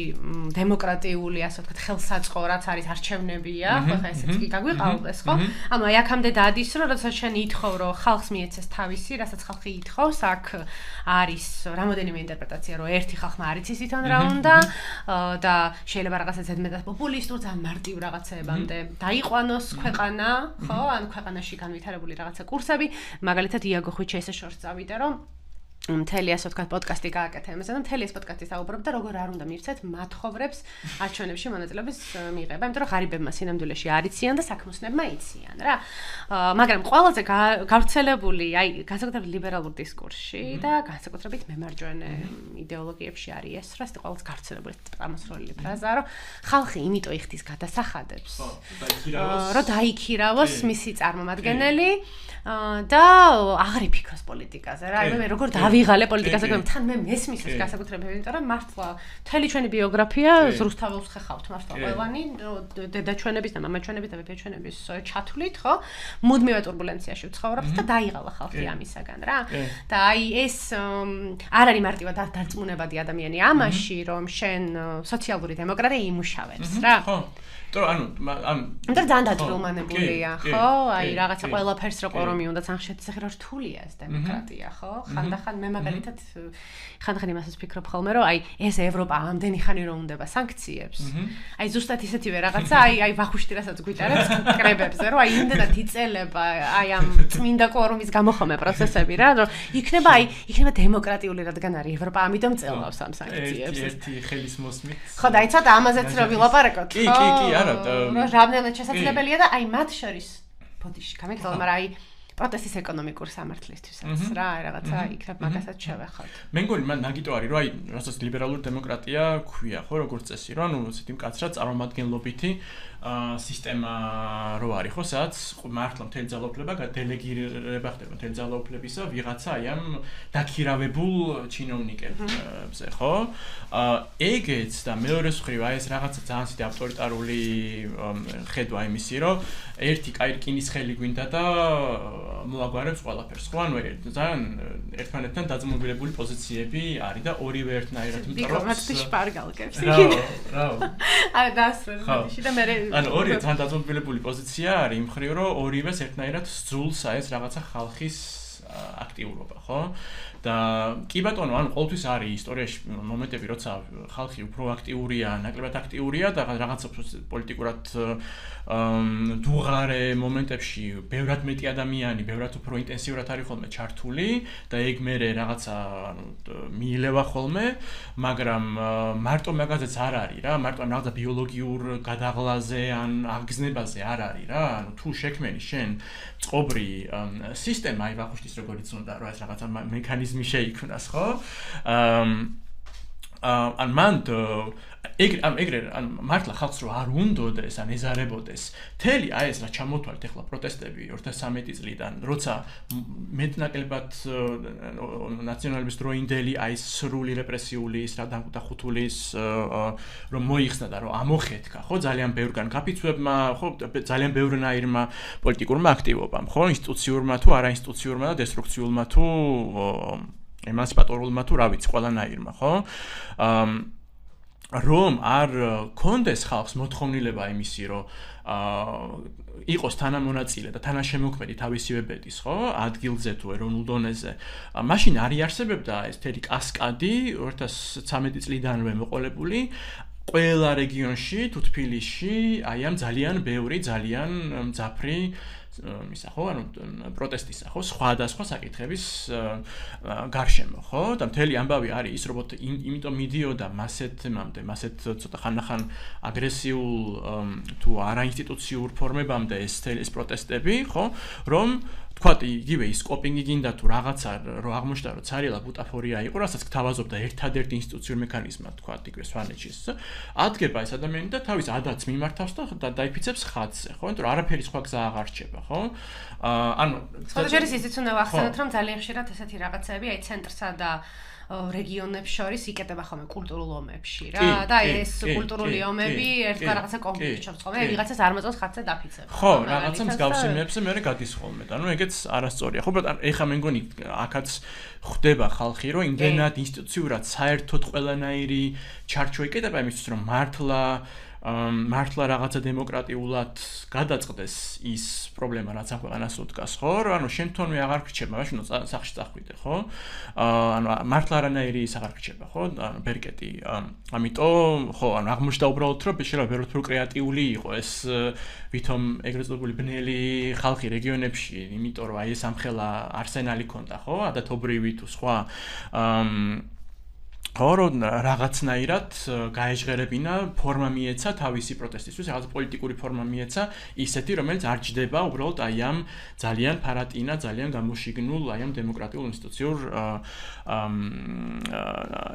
დემოკრატიული ასე ვთქვათ ხელსაწყო რაც არის არჩევნებია ხო ხა ესეც კი გაგვიყავდეს ხო ანუ აი აქამდე დადის რომ როდესაც შენ ითხოვ რომ ხალხს მიეცეს თავისი რასაც ხალხი ითხოვს აქ არის რამოდენიმე ინტერპრეტაცია რომ ერთი ხალხმა არ იცის თვითონ რა და შეიძლება რაღაცა ზედმეტად პოპულისტურ და მარტივ რაღაცებამდე დაიყვანოს ქვეყანა, ხო? ან ქვეყანაში განვითარებული რაღაცა კურსები, მაგალითად იაგო ხვიჩა ესე შორს წავიდა, რომ მთელი ასე ვთქვათ პოდკასტი გააკეთა იმაზე და მთელი ეს პოდკასტი საუბრობ და როგორ არ უნდა მივცეთ მათხოვრებს არჩევნებში მონაწილეობის მიღება, იმიტომ რომ ღარიბებმა სინამდვილეში არ იციან და საქმოსნებმა იციან რა. მაგრამ ყველაზე გავრცელებული, განსაკუთრებით ლიბერალურ დისკურსში და განსაკუთრებით მემარჯვენე იდეოლოგიებში არის ეს, რა ისე ყველაზე გავრცელებული ამასროლილი ფრაზაა, რომ ხალხი იმიტომ იხდის გადასახადებს, რომ დაიქირავოს მისი წარმომადგენელი და აღარ იფიქროს პოლიტიკაზე რა. მე როგორ დავიღალე პოლიტიკაზე, თან მე მესმის ეს განსაკუთრებით, იმიტომ რომ მართლა მთელი ჩვენი ბიოგრაფია ზრუსთაველს ხეხავთ მართლა ყველანი დედაჩვენების და მამაჩვენების და ბებიაჩვენების ჩათვლით, ხო? მუდმივად ტურბულენციაში ვცხოვრობთ და დაიღალა ხალხი ამისაგან რა. და აი ეს არ არის მარტივად დარწმუნებადი ადამიანი ამაში, რომ შენ სოციალური დემოკრატია იმუშავებს რა. ხო. ანუ ძალიან დატრიალმანებულია, ხო? აი რაღაცა ყველაფერს რო ყორომი უნდა სამხრეთის ახლა რთულია ეს დემოკრატია, ხო? ხანდახან მე მაგალითად ხანდახან იმასაც ვფიქრობ ხოლმე, რომ აი ეს ევროპა ამდენი ხანი რომ უნდება სანქციებს. აი ზუსტად ისეთივე რაღაცა, აი ვახუშტი რასაც გვიტარებს კრებებზე, რომ აი იმდენად იწელება აი ამ წმინდა ყორომის გამოხმე პროცესები რა, რომ იქნება დემოკრატიული, რადგან არის ევროპა, ამიტომ წელავს ამ სანქციებს. ერთი ხელის მოსმით. ხო, და აი ცოტა ამაზეც რო ვილაპარაკოთ, ხო? კი, არა, რამდენად შესაძლებელია და აი მათ შორის ბოდიში გამიგზავნა, მაგრამ აი პროტესტის ეკონომიკურ სამართლისთვისაც რა, რაღაცა იქნებ მაგასაც შევეხოთ. მე მგონი მან ნაგიტო არის, რომ აი რასაც ლიბერალური დემოკრატია ქვია, ხო, როგორც წესი, რომ ანუ ესეთი მკაცრად წარმომადგენლობითი სისტემა რო არის, ხო, სადაც მართლა მთელი ძალაუფლება დელეგირება ხდება მთელი ძალაუფლებისა ვიღაცა აი ამ დაქირავებულ ჩინოვნიკებზე, ხო? ეგეც და მეორეს მხრივ აი ეს რაღაცა ძალიან ისეთი ავტორიტარული ხედვა იმისი, რომ ერთი კაი რკინის ხელი გვინდა და მოაგვარებს ყველაფერს, ხო? ანუ ძალიან ერთმანეთთან დაძმობილებული პოზიციები არის და ორივე ერთნაირად მტრობს. დიპლომატი შპარგალკებს. რა. აი დასწრე მაშინ და მე ანუ ორივე ძალიან დაძმობილებული პოზიცია არის იმ მხრივ, რომ ორივეს ერთნაირად სძულს აი ეს რაღაცა ხალხის აქტიურობა, ხო? და კი ბატონო, ანუ ყოველთვის არის ისტორიაში მომენტები, როცა ხალხი უფრო აქტიურია, ნაკლებად აქტიურია და რაღაცა პოლიტიკურად დუღარე მომენტებში ბევრად მეტი ადამიანი, ბევრად უფრო ინტენსიურად არის ხოლმე ჩართული და ეგ მერე რაღაცა მიილევა ხოლმე, მაგრამ მარტო მაგაზეც არ არის რა, მარტო რაღაცა ბიოლოგიურ გადაღლაზე ან აღგზნებაზე არ არის რა, ანუ თუ შექმენი შენ წყობრი სისტემა, აი ვახუშტის როგორიც უნდა რა ეს რაღაცა მექანიზმი შეიქმნას, ხო? ან მან ეგრე მართლა ხალხს რო არ უნდოდეს ან ეზარებოდეს თელი აი ეს რა ჩამოთვალეთ ახლა პროტესტები 2013 წლიდან როცა მეტნაკლებად ნაციონალების დროინდელი აი სრული რეპრესიული ის რა დახუთულის რომ მოიხსნა და რომ ამოხეთქა ხო ძალიან ბევრგან გაფიცვებმა ხო ძალიან ბევრნაირმა პოლიტიკურმა აქტივობამ ხო ინსტიტუციურმა თუ არაინსტიტუციურმა და დესტრუქციულმა თუ ემანსიპატორულმა თუ რა ვიცი ყველანაირმა ხო რომ არ კონდეს ხალხს მოთხოვნილება იმისი რომ იყოს თანამონაწილე და თანაშემოქმედი თავისივე ბედის ხო ადგილზე თუ ეროვნულ დონეზე მაშინ არიარსებებდა ეს თელი კასკადი 2013 წლიდანვე მოყოლებული ყველა რეგიონში თუ თბილისში აი ამ ძალიან ბევრი ძალიან მძაფრი ისა ხო ანუ პროტესტისა ხო სხვადასხვა საკითხების გარშემო ხო და მთელი ამბავი არის ის რომ იმიტომ მიდიოდა მასეთმამდე მასეთ ცოტა ხანახან აგრესიულ თუ არაინსტიტუციურ ფორმებამდე ეს პროტესტები ხო რომ თქვათ იგივე ის კოპინგი გინდა თუ რაღაცა რომ აღმოჩნდა რომ ცარიელა ბუტაფორია იყო რასაც გთავაზობდა ერთადერთი ინსტიტუციური მექანიზმად თქვათ იგივე სვანეთშიც ადგება ეს ადამიანი და თავის ადაც მიმართავს და დაიფიცებს ხაზზე ხო იმიტომ რომ არაფერი სხვა გზა აღარ რჩება ხო ანუ სხვადასხვა ისიც უნდა ვახსენოთ რომ ძალიან ხშირად ესეთი რაღაცები აი ცენტრსა და რეგიონებს შორის იკეტება ხოლმე კულტურულ ომებში რა და ეს კულტურული ომები ერთგვარ რაღაცა კონფლიქტს ჩობს ხოლმე ვიღაცას არ მოწონს ხაზზე დაფიცება ხო რაღაცა მსგავსი მეებზე მე გადის ხოლმე და ნუ ეგეც არასწორია ხო ბატონ ეხა მე მგონი აქაც ხდება ხალხი რომ იმდენად ინსტიტუციურად საერთოდ ყველანაირი ჩარჩო იკეტება იმისთვის რომ მართლა მართლა რაღაცა დემოკრატიულად გადაწყდეს ის პრობლემა, რაც ამ ქვეყანას უდგას, ხო? ანუ შენ თვითონვე აღარ გრჩება, მაშინ სახში წახვიდე, ხო? ანუ მართლა არანაირი ის აღარ გრჩება, ხო? ანუ ბერკეტი. ამიტომ, ხო, ანუ აღმოჩნდა უბრალოდ, რომ შეიძლება ბევრად უფრო კრეატიული იყო ეს ვითომ ეგრეთ წოდებული ბნელი ხალხი რეგიონებში, იმიტომ რომ აი ეს ამხელა არსენალი ქონდა, ხო? ადათობრივი თუ სხვა ხო, რაღაცნაირად გაეჟღერებინა ფორმა მიეცა თავისი პროტესტისთვის, რაღაც პოლიტიკური ფორმა მიეცა, ისეთი, რომელიც არ ჯდება უბრალოდ აი ამ ძალიან ფარატინა, ძალიან გამოშიგნულ აი ამ დემოკრატიულ ინსტიტუციურ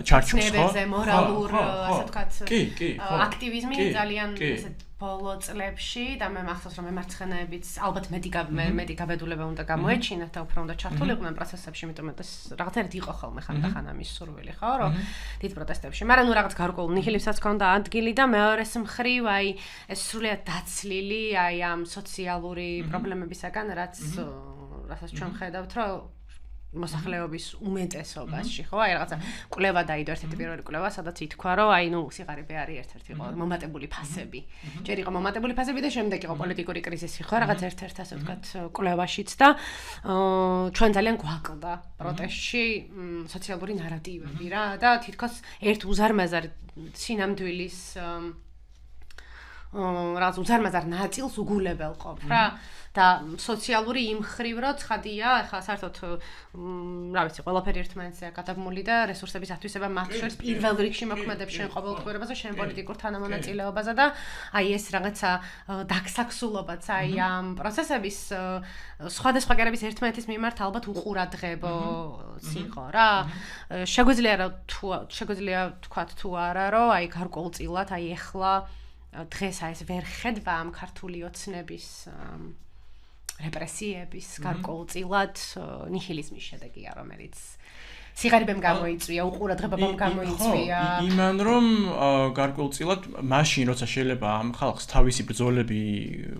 ჩარჩოს, ხო? ნებებზე მორალურ, ასე ვთქვათ, კი, აქტივიზმი ძალიან ესეთ ბოლო წლებში და მე მახსოვს რომ მემარცხენეებიც ალბათ მეტი გაბედულება უნდა გამოეჩინათ და უფრო უნდა ჩართულიყვნენ პროცესებში, იმიტომ რომ ეს რაღაცა იყო ხოლმე ხანდახან ამის სურვილი, ხო, რომ დიდ პროტესტებში. მაგრამ ნუ რაღაც გარკვეულ ნიჰილიზმსაც ჰქონდა ადგილი და მეორეს მხრივ აი ეს სრულიად დაცლილი აი ამ სოციალური პრობლემებისაგან, რასაც ჩვენ ხედავთ, რომ მოსახლეობის უმეტესობაში, ხო? აი რაღაცა კვლევა დაიდო ერთ-ერთი პირველი კვლევა, სადაც ითქვა, რომ აი ნუ სიღარიბე არის ერთ-ერთი მომატებული ფასები. ჯერ იყო მომატებული ფასები და შემდეგ იყო პოლიტიკური კრიზისი, ხო? რაღაც ერთ-ერთ ასე ვთქვათ კვლევაშიც და ჩვენ ძალიან გვაკლდა პროტესტში სოციალური ნარატივები რა და თითქოს ერთ უზარმაზარ სინამდვილის რაღაც უზარმაზარ ნაწილს უგულებელყოფ რა და სოციალური იმ მხრივ რო ცხადია, ახლა საერთოდ რა ვიცი, ყველაფერი ერთმანეთზე გადაბმული და რესურსების ათვისება მათ შორის პირველ რიგში მოქმედებს შენ ყოველდღიურობაზე, შენ პოლიტიკურ თანამონაწილეობაზე და აი ეს რაღაცა დაგსაქსულობაც აი ამ პროცესების სხვადასხვა კერების ერთმანეთის მიმართ ალბათ უყურადღებოც იყო რა. შეგვიძლია თქვათ თუ არა, რომ აი გარკვეულწილად აი ეხლა დღეს აი ეს ვერ ხედვა ამ ქართული ოცნების რეპრესიების გარკვეულწილად ნიჰილიზმის შედეგია, რომელიც სიღარიბემ გამოიწვია, უყურადღებამ გამოიწვია. იმან რომ გარკვეულწილად მაშინ როცა შეიძლება ამ ხალხს თავისი ბრძოლები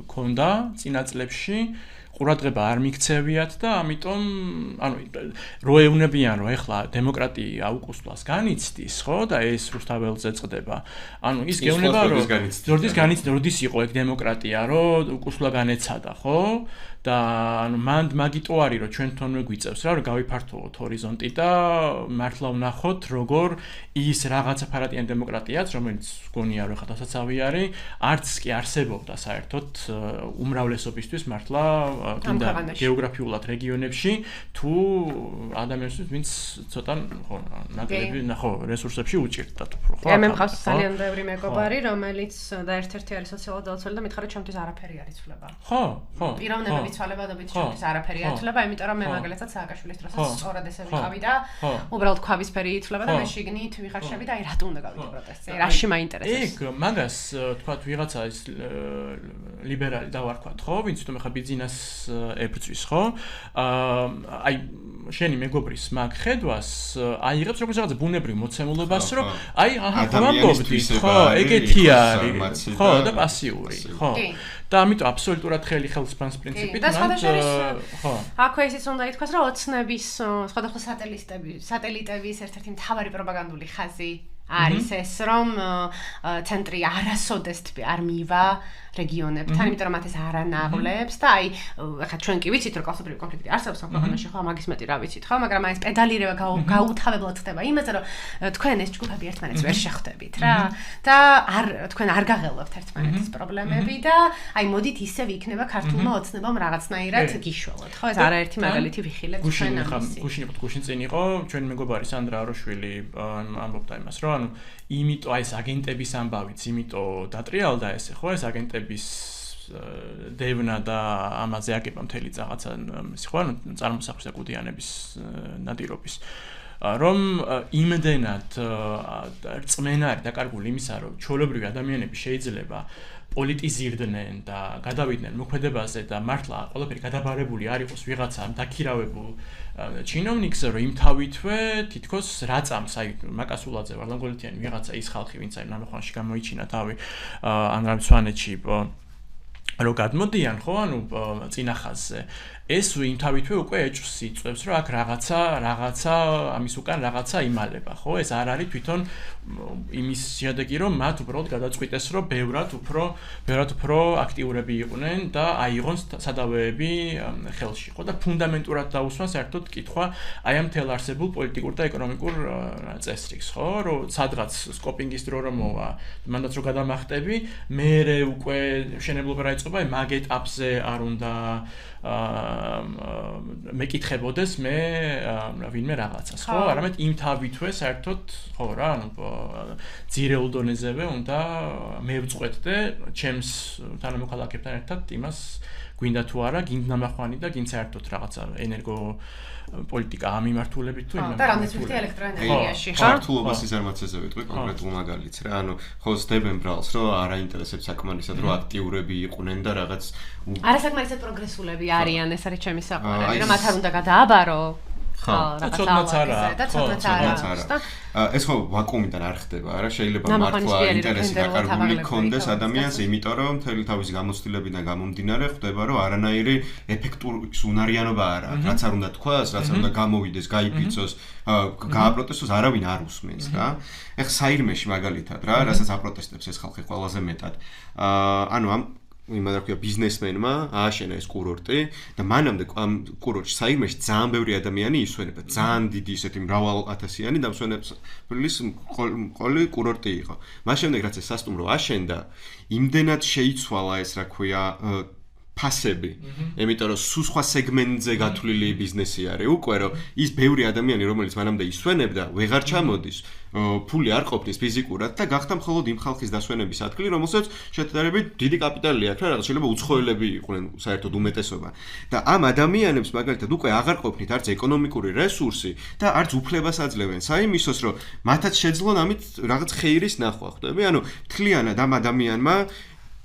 ქონდა წინა წლებში ყურადღება არ მიქცევიათ და ამიტომ ანუ რო ეუბნებიან რომ ეხლა დემოკრატია უკუსვლას განიცდის, ხო და ეს რუსთაველზე წდება. ანუ ის გეუბნება რომ როდის იყო ეგ დემოკრატია, რომ უკუსვლა განეცადა, ხო? და ანუ მაგიტო არის რომ ჩვენ თვითონვე გვიწევს რა რომ გავიფართოვოთ ჰორიზონტი და მართლა ვნახოთ როგორ ის რაღაცა ფარატიანი დემოკრატიაც რომელიც გონია რომ ხა დასაცავი არის არც კი არსებობდა საერთოდ უმრავლესობისთვის მართლა კიდე გეოგრაფიულად რეგიონებში თუ ადამიანისთვის ვინც ცოტა ხო ნაკლები ხო რესურსებში უჭირდათ უფრო ხო მე მყავს ძალიან ბევრი მეგობარი რომელიც და ერთ-ერთი არის სოციალურად დაუცველი და მითხარ რომ ჩემთვის არაფერი არ იცვლება ხო პიროვნებები ცვალებადობით ჩემთვის არაფერი არ იცვლება, იმიტომ რომ მე მაგალითად სააკაშვილის დროსაც სწორად ესე ვიყავი და უბრალოდ ქვავისფერი იცვლება და მე შიგნით ვიხარშები და აი რატომ უნდა გავიდე პროტესტზე? რაში მაინტერესებს? ეგ მაგას თქვათ ვიღაცა ის ლიბერალი დავარქვათ, ხო? ვინც თვითონ ხა ბიზნეს ებრძვის, ხო? აი შენი მეგობრის მაგ ხედვას აიღებს როგორც რაღაცა ბუნებრივ მოცემულობას, რომ აი აჰა ვამბობდით, ხო, ეგეთი არის, ხო, და პასიური, ხო. და ამიტომ აბსოლუტურად ხელისფანს პრინციპით ხო. აქვე ისიც უნდა ითქვას, რომ ოცნების სხვადასხვა სატელიტების ერთ-ერთი მთავარი პროპაგანდული ხაზი არის ეს, რომ ცენტრი არასოდეს არ მივა რეგიონებთან, იმიტომ რომ მათ ეს არ ანაღლებს და აი ახლა ჩვენ კი ვიცით რომ კლასობრივი კონფლიქტი არსებობს ქვეყანაში, ხო, მაგის მეტი რა ვიცით, ხო, მაგრამ აი ეს პედალირება გაუთავებლად ხდება იმაზე, რომ თქვენ ეს ჯგუფები ერთმანეთს ვერ შეხვდებით რა და თქვენ არ გაღელვებთ ერთმანეთის პრობლემები და აი მოდით ისევ იქნება ქართულმა ოცნებამ რაღაცნაირად გიშველოთ, ხო, ეს არაერთი მაგალითი ვიხილეთ ჩვენ ამის. გუშინ წინ იყო ჩვენი მეგობარი სანდრა აროშვილი ამბობდა იმას, რომ ანუ იმიტომ აი ეს აგენტების ამბავიც, იმიტომ დატრიალდა ესე, ხო, ეს აგენტების დევნა და ამაზე აგება მთელი რაღაცა ის ხო, ანუ წარმოსახვის და კუდიანების ნადირობის. რომ იმდენად რწმენა არის დაკარგული იმისა, რომ ჩვეულებრივი ადამიანები შეიძლება პოლიტიზირდნენ და გადავიდნენ მოქმედებაზე და მართლა ყველაფერი გადაბარებული არ იყოს ვიღაცა დაქირავებულ ჩინოვნიკზე, რომ იმთავითვე თითქოს რაწამს, აი მაკასულაძე ვარდანგოლეთიანი ვიღაცა ის ხალხი, ვინც აი ნამოხვანში გამოიჩინა თავი ან სვანეთში რომ გადმოდიან ხო ანუ წინახაზზე ეს იმთავითვე უკვე ეჭვს იწვევს, რომ აქ რაღაცა ამის უკან რაღაცა იმალება, ხო? ეს არ არის თვითონ იმის შედეგი, რომ მათ უბრალოდ გადაწყვიტეს, რომ ბევრად უფრო აქტიურები იყვნენ და აიღონ სადავეები ხელში, ხო? და ფუნდამენტურად დაუსვან საერთოდ კითხვა აი ამ თელ არსებულ პოლიტიკურ და ეკონომიკურ წესრიგს, ხო? რომ სადღაც სკოპინგის დრო რომ მოვა, მანდაც რომ გადამახტები, მერე უკვე მშენებლობა რა იწყება, მაგ ეტაპზე არ უნდა მეკითხებოდეს მე ვინმე რაღაცას, ხო? არამედ იმ თავითვე საერთოდ, ხო რა, ანუ ძირეულ დონეზევე უნდა მევწყვეტდე ჩემს თანამოქალაქეებთან ერთად იმას გვინდა თუ არა, გინდა ნამახვანი და გინდა საერთოდ რაღაცა ენერგო პოლიტიკა ამიმართულებით თუ და რამდენიც ვიხდი ელექტროენერგიაში, ხო? ქართულობას სიზარმაცეზე ვიტყვი კონკრეტულ მაგალითს რა, ანუ ხო სდებენ ბრალს, რომ არ აინტერესებს საკმარისად, რომ აქტიურები იყვნენ და რაღაც არასაკმარისად პროგრესულები არიან, ეს არის ჩემი საყვარელი, რომ მათ არ უნდა გადააბარო. ხო, ცოტნაც არა. ეს ხო ვაკუუმიდან არ ხდება, არა? შეიძლება მართლა ინტერესი დაკარგული ქონდეს ადამიანს, იმიტომ რომ მთელი თავის გამოცდილებიდან გამომდინარე ხდება, რომ არანაირი ეფექტურის უნარიანობა არ აქვს. რაც არ უნდა თქვას, რაც არ უნდა გამოვიდეს, გაიფიცოს, გააპროტესტოს, არავინ არ უსმენს რა. ეხლა საირმეში მაგალითად რა, რასაც აპროტესტებს ეს ხალხი ყველაზე მეტად. ანუ ამ იმან რა ქვია ბიზნესმენმა ააშენა ეს კურორტი და მანამდე ამ კურორტში საირმეში ძალიან ბევრი ადამიანი ისვენება, ძალიან დიდი ისეთი მრავალათასიანი დამსვენებლის ყოლი კურორტი იყო. მას შემდეგ რაც ეს სასტუმრო აშენდა, იმდენად შეიცვალა ეს რა ქვია ფასები, იმიტომ რომ სულ სხვა სეგმენტზე გათვლილი ბიზნესი არის უკვე, რომ ის ბევრი ადამიანი, რომელიც მანამდე ისვენებდა, ვეღარ ჩამოდის, ფული არ ყოფნის ფიზიკურად და გახდა მხოლოდ იმ ხალხის დასვენების ადგილი, რომელსაც შედარებით დიდი კაპიტალი აქვს, რაღაც შეიძლება უცხოელები იყვნენ საერთოდ უმეტესობა. და ამ ადამიანებს მაგალითად უკვე აღარ ყოფნით არც ეკონომიკური რესურსი და არც უფლებას აძლევენ საიმისოს, რომ მათაც შეძლონ ამით რაღაც ხეირის ნახვა, ხვდები? ანუ მთლიანად ამ ადამიანმა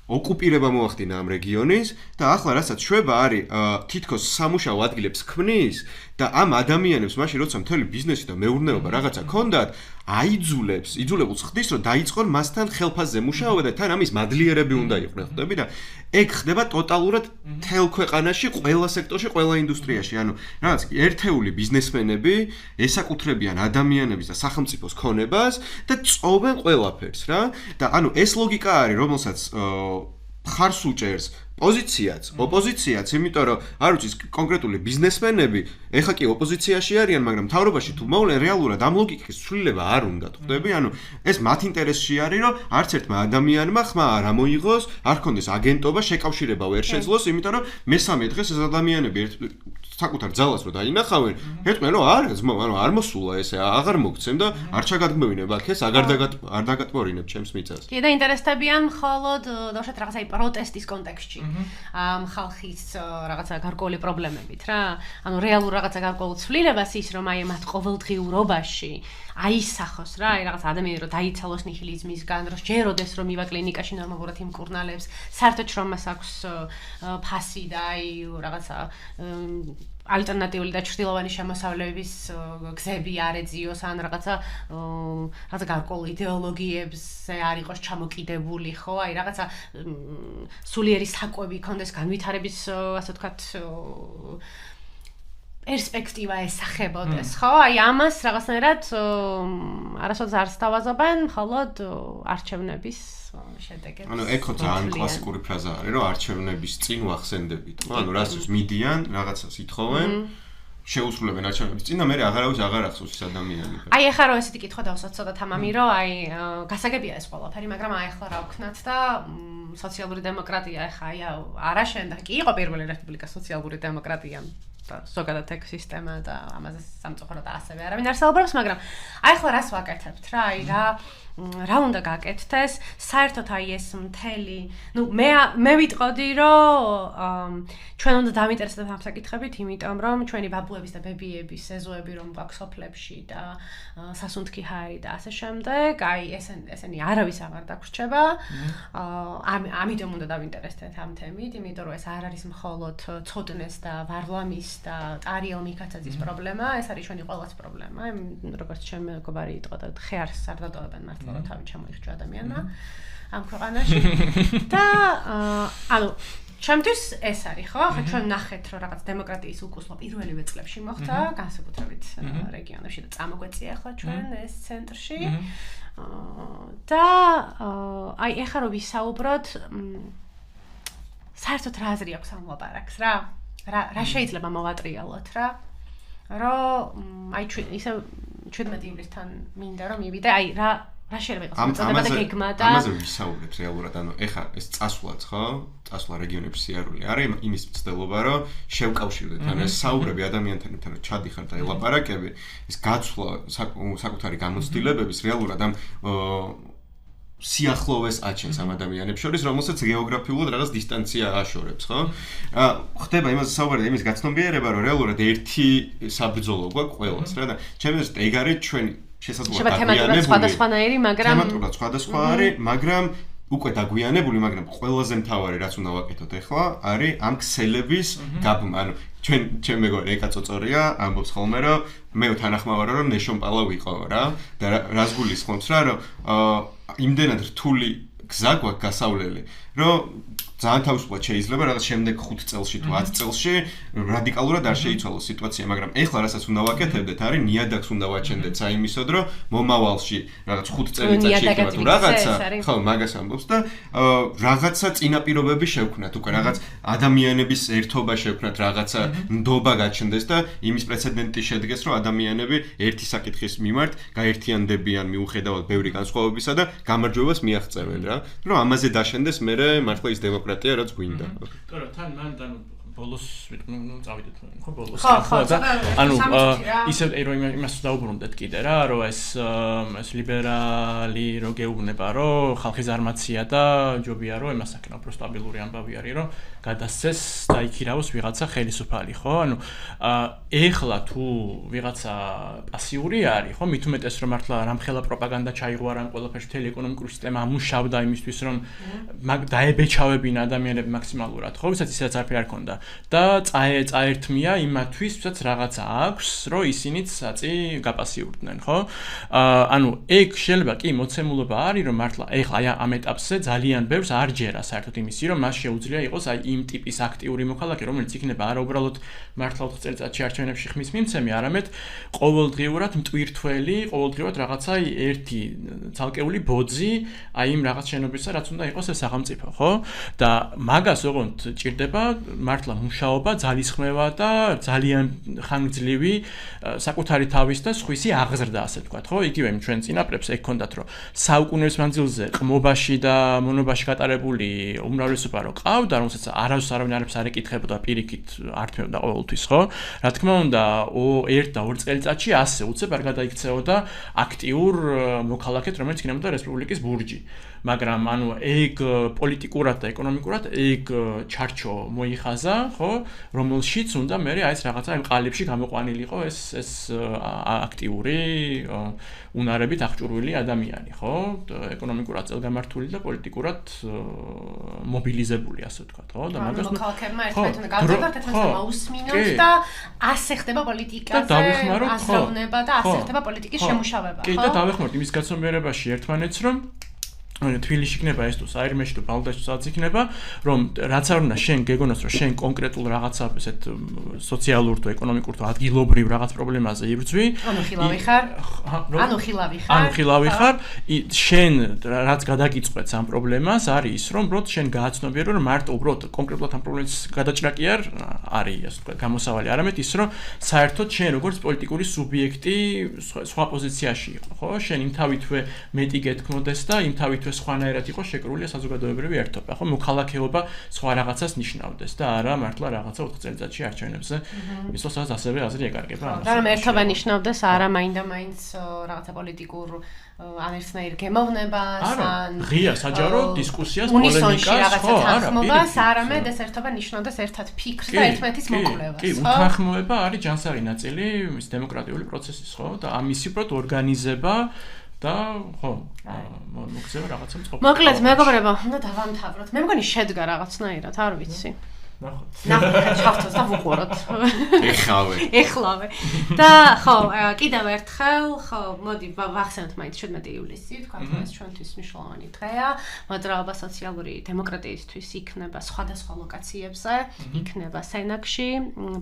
ოკუპირება მოახდინა ამ რეგიონის და ახლა რასაც შვება არის თითქოს სამუშაო ადგილებს ქმნის და ამ ადამიანებს მაშინ როცა მთელი ბიზნესი და მეურნეობა რაღაცა ქონდათ იძულებს ხდის რომ დაიწყონ მასთან ხელფასზე მუშაობა და თან ამის მადლიერები უნდა იყვნენ ხვდები და ეგ ხდება ტოტალურად მთელ ქვეყანაში ყველა სექტორში ყველა ინდუსტრიაში ანუ რაღაც ერთეული ბიზნესმენები ესაკუთრებიან ადამიანების და სახელმწიფოს ქონებას და წოვენ ყველაფერს რა და ანუ ეს ლოგიკა არის რომელსაც ხარს უჭერს პოზიციაც, ოპოზიციაც, იმიტომ რომ არ ვიცი კონკრეტული ბიზნესმენები, ეხა კი ოპოზიციაში არიან, მაგრამ მთავრობაში თუ მოვლენ რეალურად ამ ლოგიკის ცვლილება არ უნდა, ხვდები? ანუ ეს მათ ინტერესში არის, რომ არც ერთმა ადამიანმა ხმა არ ამოიღოს, არ ქონდეს აგენტობა, შეკავშირება ვერ შეძლოს, იმიტომ რომ მესამე დღეს ეს ადამიანები საკუთარ ძალას რო დაინახავენ, ერთმანეთს რომ ანუ არ მოსულა ესე, აღარ მოგცემ და არ ჩაგადგმევინებ აქ ეს, არ დაგატბორინებ ჩემს მიწას. კი და ინტერესდებიან მხოლოდ დავუშვათ რაღაცა პროტესტის კონტექსტში. ამ ხალხის რაღაცა გარკვეული პრობლემებით რა. ანუ რეალურ რაღაცა გარკვეულ ცვლილებას ის რომ აი მათ ყოველდღიურობაში აისახოს რა, აი რაღაც ადამიანი რომ დაიცალოს ნიჰილიზმისგან, რომ ჯეროდეს რომ მივა კლინიკაში ნორმალურად იმკურნალებს, საერთოდ რომ მას აქვს ფასი და აი რაღაცა ალტერნატიული და ჩრდილოვანი შემოსავლების გზები არ ეძიოს ან რაღაცა გარკვეულ იდეოლოგიებზე არ იყოს ჩამოკიდებული, ხო? აი რაღაცა სულიერი საკვები ქონდეს განვითარების, ასე ვთქვათ, პერსპექტივა ესახებოდეს, ხო? აი ამას რაღაცნაირად არასოდეს არ სთავაზობენ, მხოლოდ არჩევნების შედეგებს. ანუ ეგ ხო ძალიან კლასიკური ფრაზა არის, რომ არჩევნების წინ ვახსენდებით. ანუ რასაც მიდიან, რაღაცას ითხოვენ, შეუსრულებენ არჩევნების წინ და მე აღარავის აღარ ახსოვს ეს ადამიანი. აი ახლა რომ ესეთი კითხვა დავსვათ ცოტა თამამი, რომ აი გასაგებია ეს ყველაფერი, მაგრამ აი ახლა რა ვქნათ და სოციალური დემოკრატია ახლა აი არ აშენდა, კი იყო პირველი რესპუბლიკა სოციალური დემოკრატია. ზოგადად ეგ სისტემა და ამაზე სამწუხაროდ ასევე არავინ არ საუბრობს, მაგრამ აი ახლა რას ვაკეთებთ რა, აი რა უნდა გაკეთდეს, საერთოდ აი ეს მთელი, ნუ მე ვიტყოდი, რომ ჩვენ უნდა დავინტერესდეთ ამ საკითხებით, იმიტომ რომ ჩვენი ბაბუების და ბებიების ეზოები რომ გვაქვს სოფლებში და სასუნთქი ჰაერი და ასე შემდეგ, აი ესენი არავის აღარ დაგვრჩება. ამიტომ უნდა დავინტერესდეთ ამ თემით, იმიტომ რომ ეს არ არის მხოლოდ ცოდნეს და ვარლამის და ტარიელ მიქაცაძის პრობლემა, ეს არის ჩვენი ყველას პრობლემა, როგორც ჩემი მეგობარი იტყოდა, ხეარს არ დატოვებენ მართლა რომ თავი ჩამოიხჭვა ადამიანმა ამ ქვეყანაში და ანუ ჩემთვის ეს არის, ხო? ახლა ჩვენ ნახეთ, რომ რაღაც დემოკრატიის უკუსლო პირველივე წლებში მოხდა, განსაკუთრებით რეგიონებში და წამოგვეწია ახლა ჩვენ ეს ცენტრში. და აი ეხლა რომ ვისაუბროთ საერთოდ რა აზრი აქვს ამ ლაპარაკს რა შეიძლება მოვატრიალოთ რომ აი ისე 17 ივლისთან მინდა რომ მივიდე აი რა შეიძლება იყოს მოწოდება და გეგმა და ამაზე ვისაუბრეთ რეალურად ანუ ეხლა ეს წასვლაც ხო წასვლა რეგიონების სიარული არის იმის მცდელობა რომ შევკავშირდეთ ანუ ეს საუბრები ადამიანთანთან რომ ჩადიხარ და ელაპარაკები ეს გაცვლა საკუთარი გამოცდილებების რეალურად ამ სიახლოვეს აჩენს ამ ადამიანებს შორის, რომელსაც გეოგრაფიულად რაღაც დისტანცია აშორებს, ხო? ხდება იმაზე საუბარი და იმის გაცნობიერება, რომ რეალურად ერთი საბრძოლო გვაქვს ყველას, რა და ჩემი აზრით ეგ არის ჩვენი შესაძლოა თემატურად სხვადასხვანაირი, მაგრამ თემატურად სხვადასხვა არის, მაგრამ უკვე დაგვიანებული, მაგრამ ყველაზე მთავარი რაც უნდა ვაკეთოთ ახლა არის ამ ქსელების გაბმა, ანუ ჩვენ მეგობარი ეკა წოწორია, ამბობს ხოლმე რომ მე თანახმავარო რომ ნეშონპალა ვიყო რა და რას გულისხმობს რა რომ იმდენად რთული გზა გვაქვს გასავლელი, რომ ძალიან თავისუფლად შეიძლება რაღაც შემდეგ 5 წელში თუ 10 წელში რადიკალურად არ შეიცვალოს სიტუაცია, მაგრამ ეხლა რასაც უნდა ვაკეთებდეთ, არის ნიადაგს უნდა ვაჩენდეთ საიმისოდ, რომ მომავალში რაღაც 5 წელიწადში იქნება თუ რაღაცა, ხო, მაგას ამბობს და რაღაცა წინაპირობები შევქმნათ, უკვე რაღაც ადამიანების ერთობა შევქმნათ, რაღაცა ნდობა გაჩნდეს და იმის პრეცედენტი შედგეს, რომ ადამიანები ერთი საკითხის მიმართ გაერთიანდებიან მიუხედავად ბევრი განსხვავებისა და გამარჯვებას მიაღწევენ რა, რომ ამაზე დაშენდეს მერე მართლა ის დემოკრატია რაც გვინდა. Τώρα, თან მან ბოლოს წავიდეთ ხო ბოლოს და ანუ ისე რომ იმას დაუბრუნდეთ კიდე რა რომ ეს ლიბერალი რო გეუბნება რომ ხალხის არმაცია და ჯობია რომ იმასაკენ უფრო სტაბილური ამბავი არის რომ გადასცეს და იქირავოს ვიღაცა ხელისუფალი ხო ანუ ეხლა თუ ვიღაცა პასიური არის ხო მით უმეტეს რომ მართლა რამხელა პროპაგანდა ჩაიღვარა ამ ყველაფერში მთელი ეკონომიკური სისტემა ამუშავდა იმისთვის რომ დაებეჩავებინა ადამიანები მაქსიმალურად ხო ვისაც ისაც არაფერი არ ქონდა და წაერთმია იმათვის, ვისაც რაღაცა აქვს, რომ ისინიც საწი გაპასიურდნენ, ხო? ანუ ეგ შეიძლება კი მოცემულობა არის, რომ მართლა ეხლა აი ამ ეტაპზე ძალიან ბევრს არ ჯერა საერთოდ იმისი, რომ მას შეუძლია იყოს აი იმ ტიპის აქტიური მოქალაქე, რომელიც იქნება არა უბრალოდ მართლა 4 წელიწადში არჩევნებში ხმის მიმცემი, არამედ ყოველდღიურად მტვირთველი, ყოველდღიურად რაღაცა ერთი ცალკეული ბოძი აი იმ რაღაც შენობისა, რაც უნდა იყოს ეს სახელმწიფო, ხო? და მაგას ოღონდ ჭირდება მართლა მუშაობა, ძალისხმევა და ძალიან ხანგრძლივი საკუთარი თავის და სხვისი აღზრდა, ასე ვთქვათ, ხო? იგივე ჩვენ წინაპრებს ეგ ქონდათ, რომ საუკუნეების მანძილზე ყმობაში და მონობაში გატარებული უმრავლესობა რო ყავდა, რომელსაც არავინ არ ეკითხებოდა პირიქით არ თმევდა ყოველთვის, ხო? რა თქმა უნდა, 1 და 2 წელიწადში ასე უცებ არ გადაიქცეოდა აქტიურ მოქალაქედ, რომელიც იქნებოდა რესპუბლიკის ბურჯი. მაგრამ ანუ ეგ პოლიტიკურად და ეკონომიკურად ეგ ჩარჩო მოიხაზა, ხო, რომელშიც უნდა მე აი ეს რაღაცა იმ ყალიბში გამოყვანილიყო ეს აქტიური უნარებით აღჭურვილი ადამიანი, ხო? ეკონომიკურად წელგამართული და პოლიტიკურად მობილიზებული, ასე ვთქვათ, ხო? და მაგას მოქალაქეებმა ერთმანეთს უნდა გავზარდოთ, ერთმანეთს მაუსმინოთ და ასე ხდება პოლიტიკაზე აზროვნება და ასე ხდება პოლიტიკის შემუშავება, ხო? კი, და დავეხმაროთ იმის გაცნობიერებაში ერთმანეთს, რომ თბილისში იქნება ეს თუ საირმეში თუ ბალდაში სადაც იქნება, რომ რაც არ უნდა შენ გეგონოს, რომ შენ კონკრეტულ რაღაცა ესეთ სოციალურ თუ ეკონომიკურ თუ ადგილობრივ რაღაც პრობლემაზე იბრძვი. ანუ ხილავი ხარ. შენ რაც გადაგიწყვეტს ამ პრობლემას, არის ის, რომ უბრალოდ შენ გააცნობიერო, რომ მარტო უბრალოდ კონკრეტულად ამ პრობლემის გადაჭრა კი არ არის, ასე ვთქვათ, გამოსავალი. არამედ ის, რომ საერთოდ შენ როგორც პოლიტიკური სუბიექტი სხვა პოზიციაში იყო, ხო? შენ იმ თავითვე მეტი გეთქმოდეს და იმ თავით სხვანაირად იყო შეკრული საზოგადოებრივი ერთობა, ხო, მოქალაქეობა სხვა რაღაცას ნიშნავდეს და არა მართლა რაღაცა 4 წელიწადში არჩევნებზე მისვლას ასევე აზრი ეკარგება ამას. რა ერთობა ნიშნავდეს არა მაინდა-მაინც რაღაცა პოლიტიკურ ან ერთნაირ გემოვნებას ან ღია საჯარო დისკუსიას, პოლემიკას, ხო, თანხმობას, არამედ ეს ერთობა ნიშნავდეს ერთად ფიქრს და ერთმანეთის მოკვლევას, ხო? კი, უთანხმოება არის ჯანსაღი ნაწილი ის დემოკრატიული პროცესის, ხო? და ამისი უბრალოდ ორგანიზება და ხო, მოგწევა რაღაცა მწყობი. მოკლედ, მეგობრებო, უნდა დავამთავროთ. მე მგონი შედგა რაღაცნაირად, არ ვიცი. ნახოთ. ჩავთოს და ვუყუროთ. ეხლავე. და ხო, კიდევ ერთხელ, ხო, მოდი ვახსენოთ მაინც 17 ივლისი, თქვა ეს ჩვენთვის მნიშვნელოვანი დღეა. მოძრაობა სოციალური დემოკრატიისთვის იქნება სხვადასხვა ლოკაციებზე, იქნება სენაკში,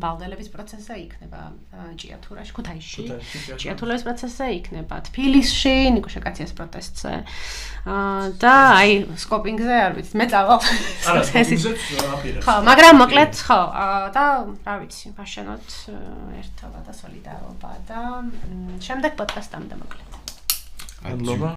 ბალდელების პროცესზე, იქნება ჭიათურაში, ქუთაისში, ჭიათურების პროცესზე, იქნება თბილისში, ნიკუშა კაციას პროტესტზე. და აი სკოპინგზე არ ვიცი, მე წავალ. ხო, მაგრამ მოკლედ ხო, და რა ვიცი, ვაშენოთ ერთობა და სოლიდარობა და შემდეგ პოდკასტამდე მოკლედ. მადლობა.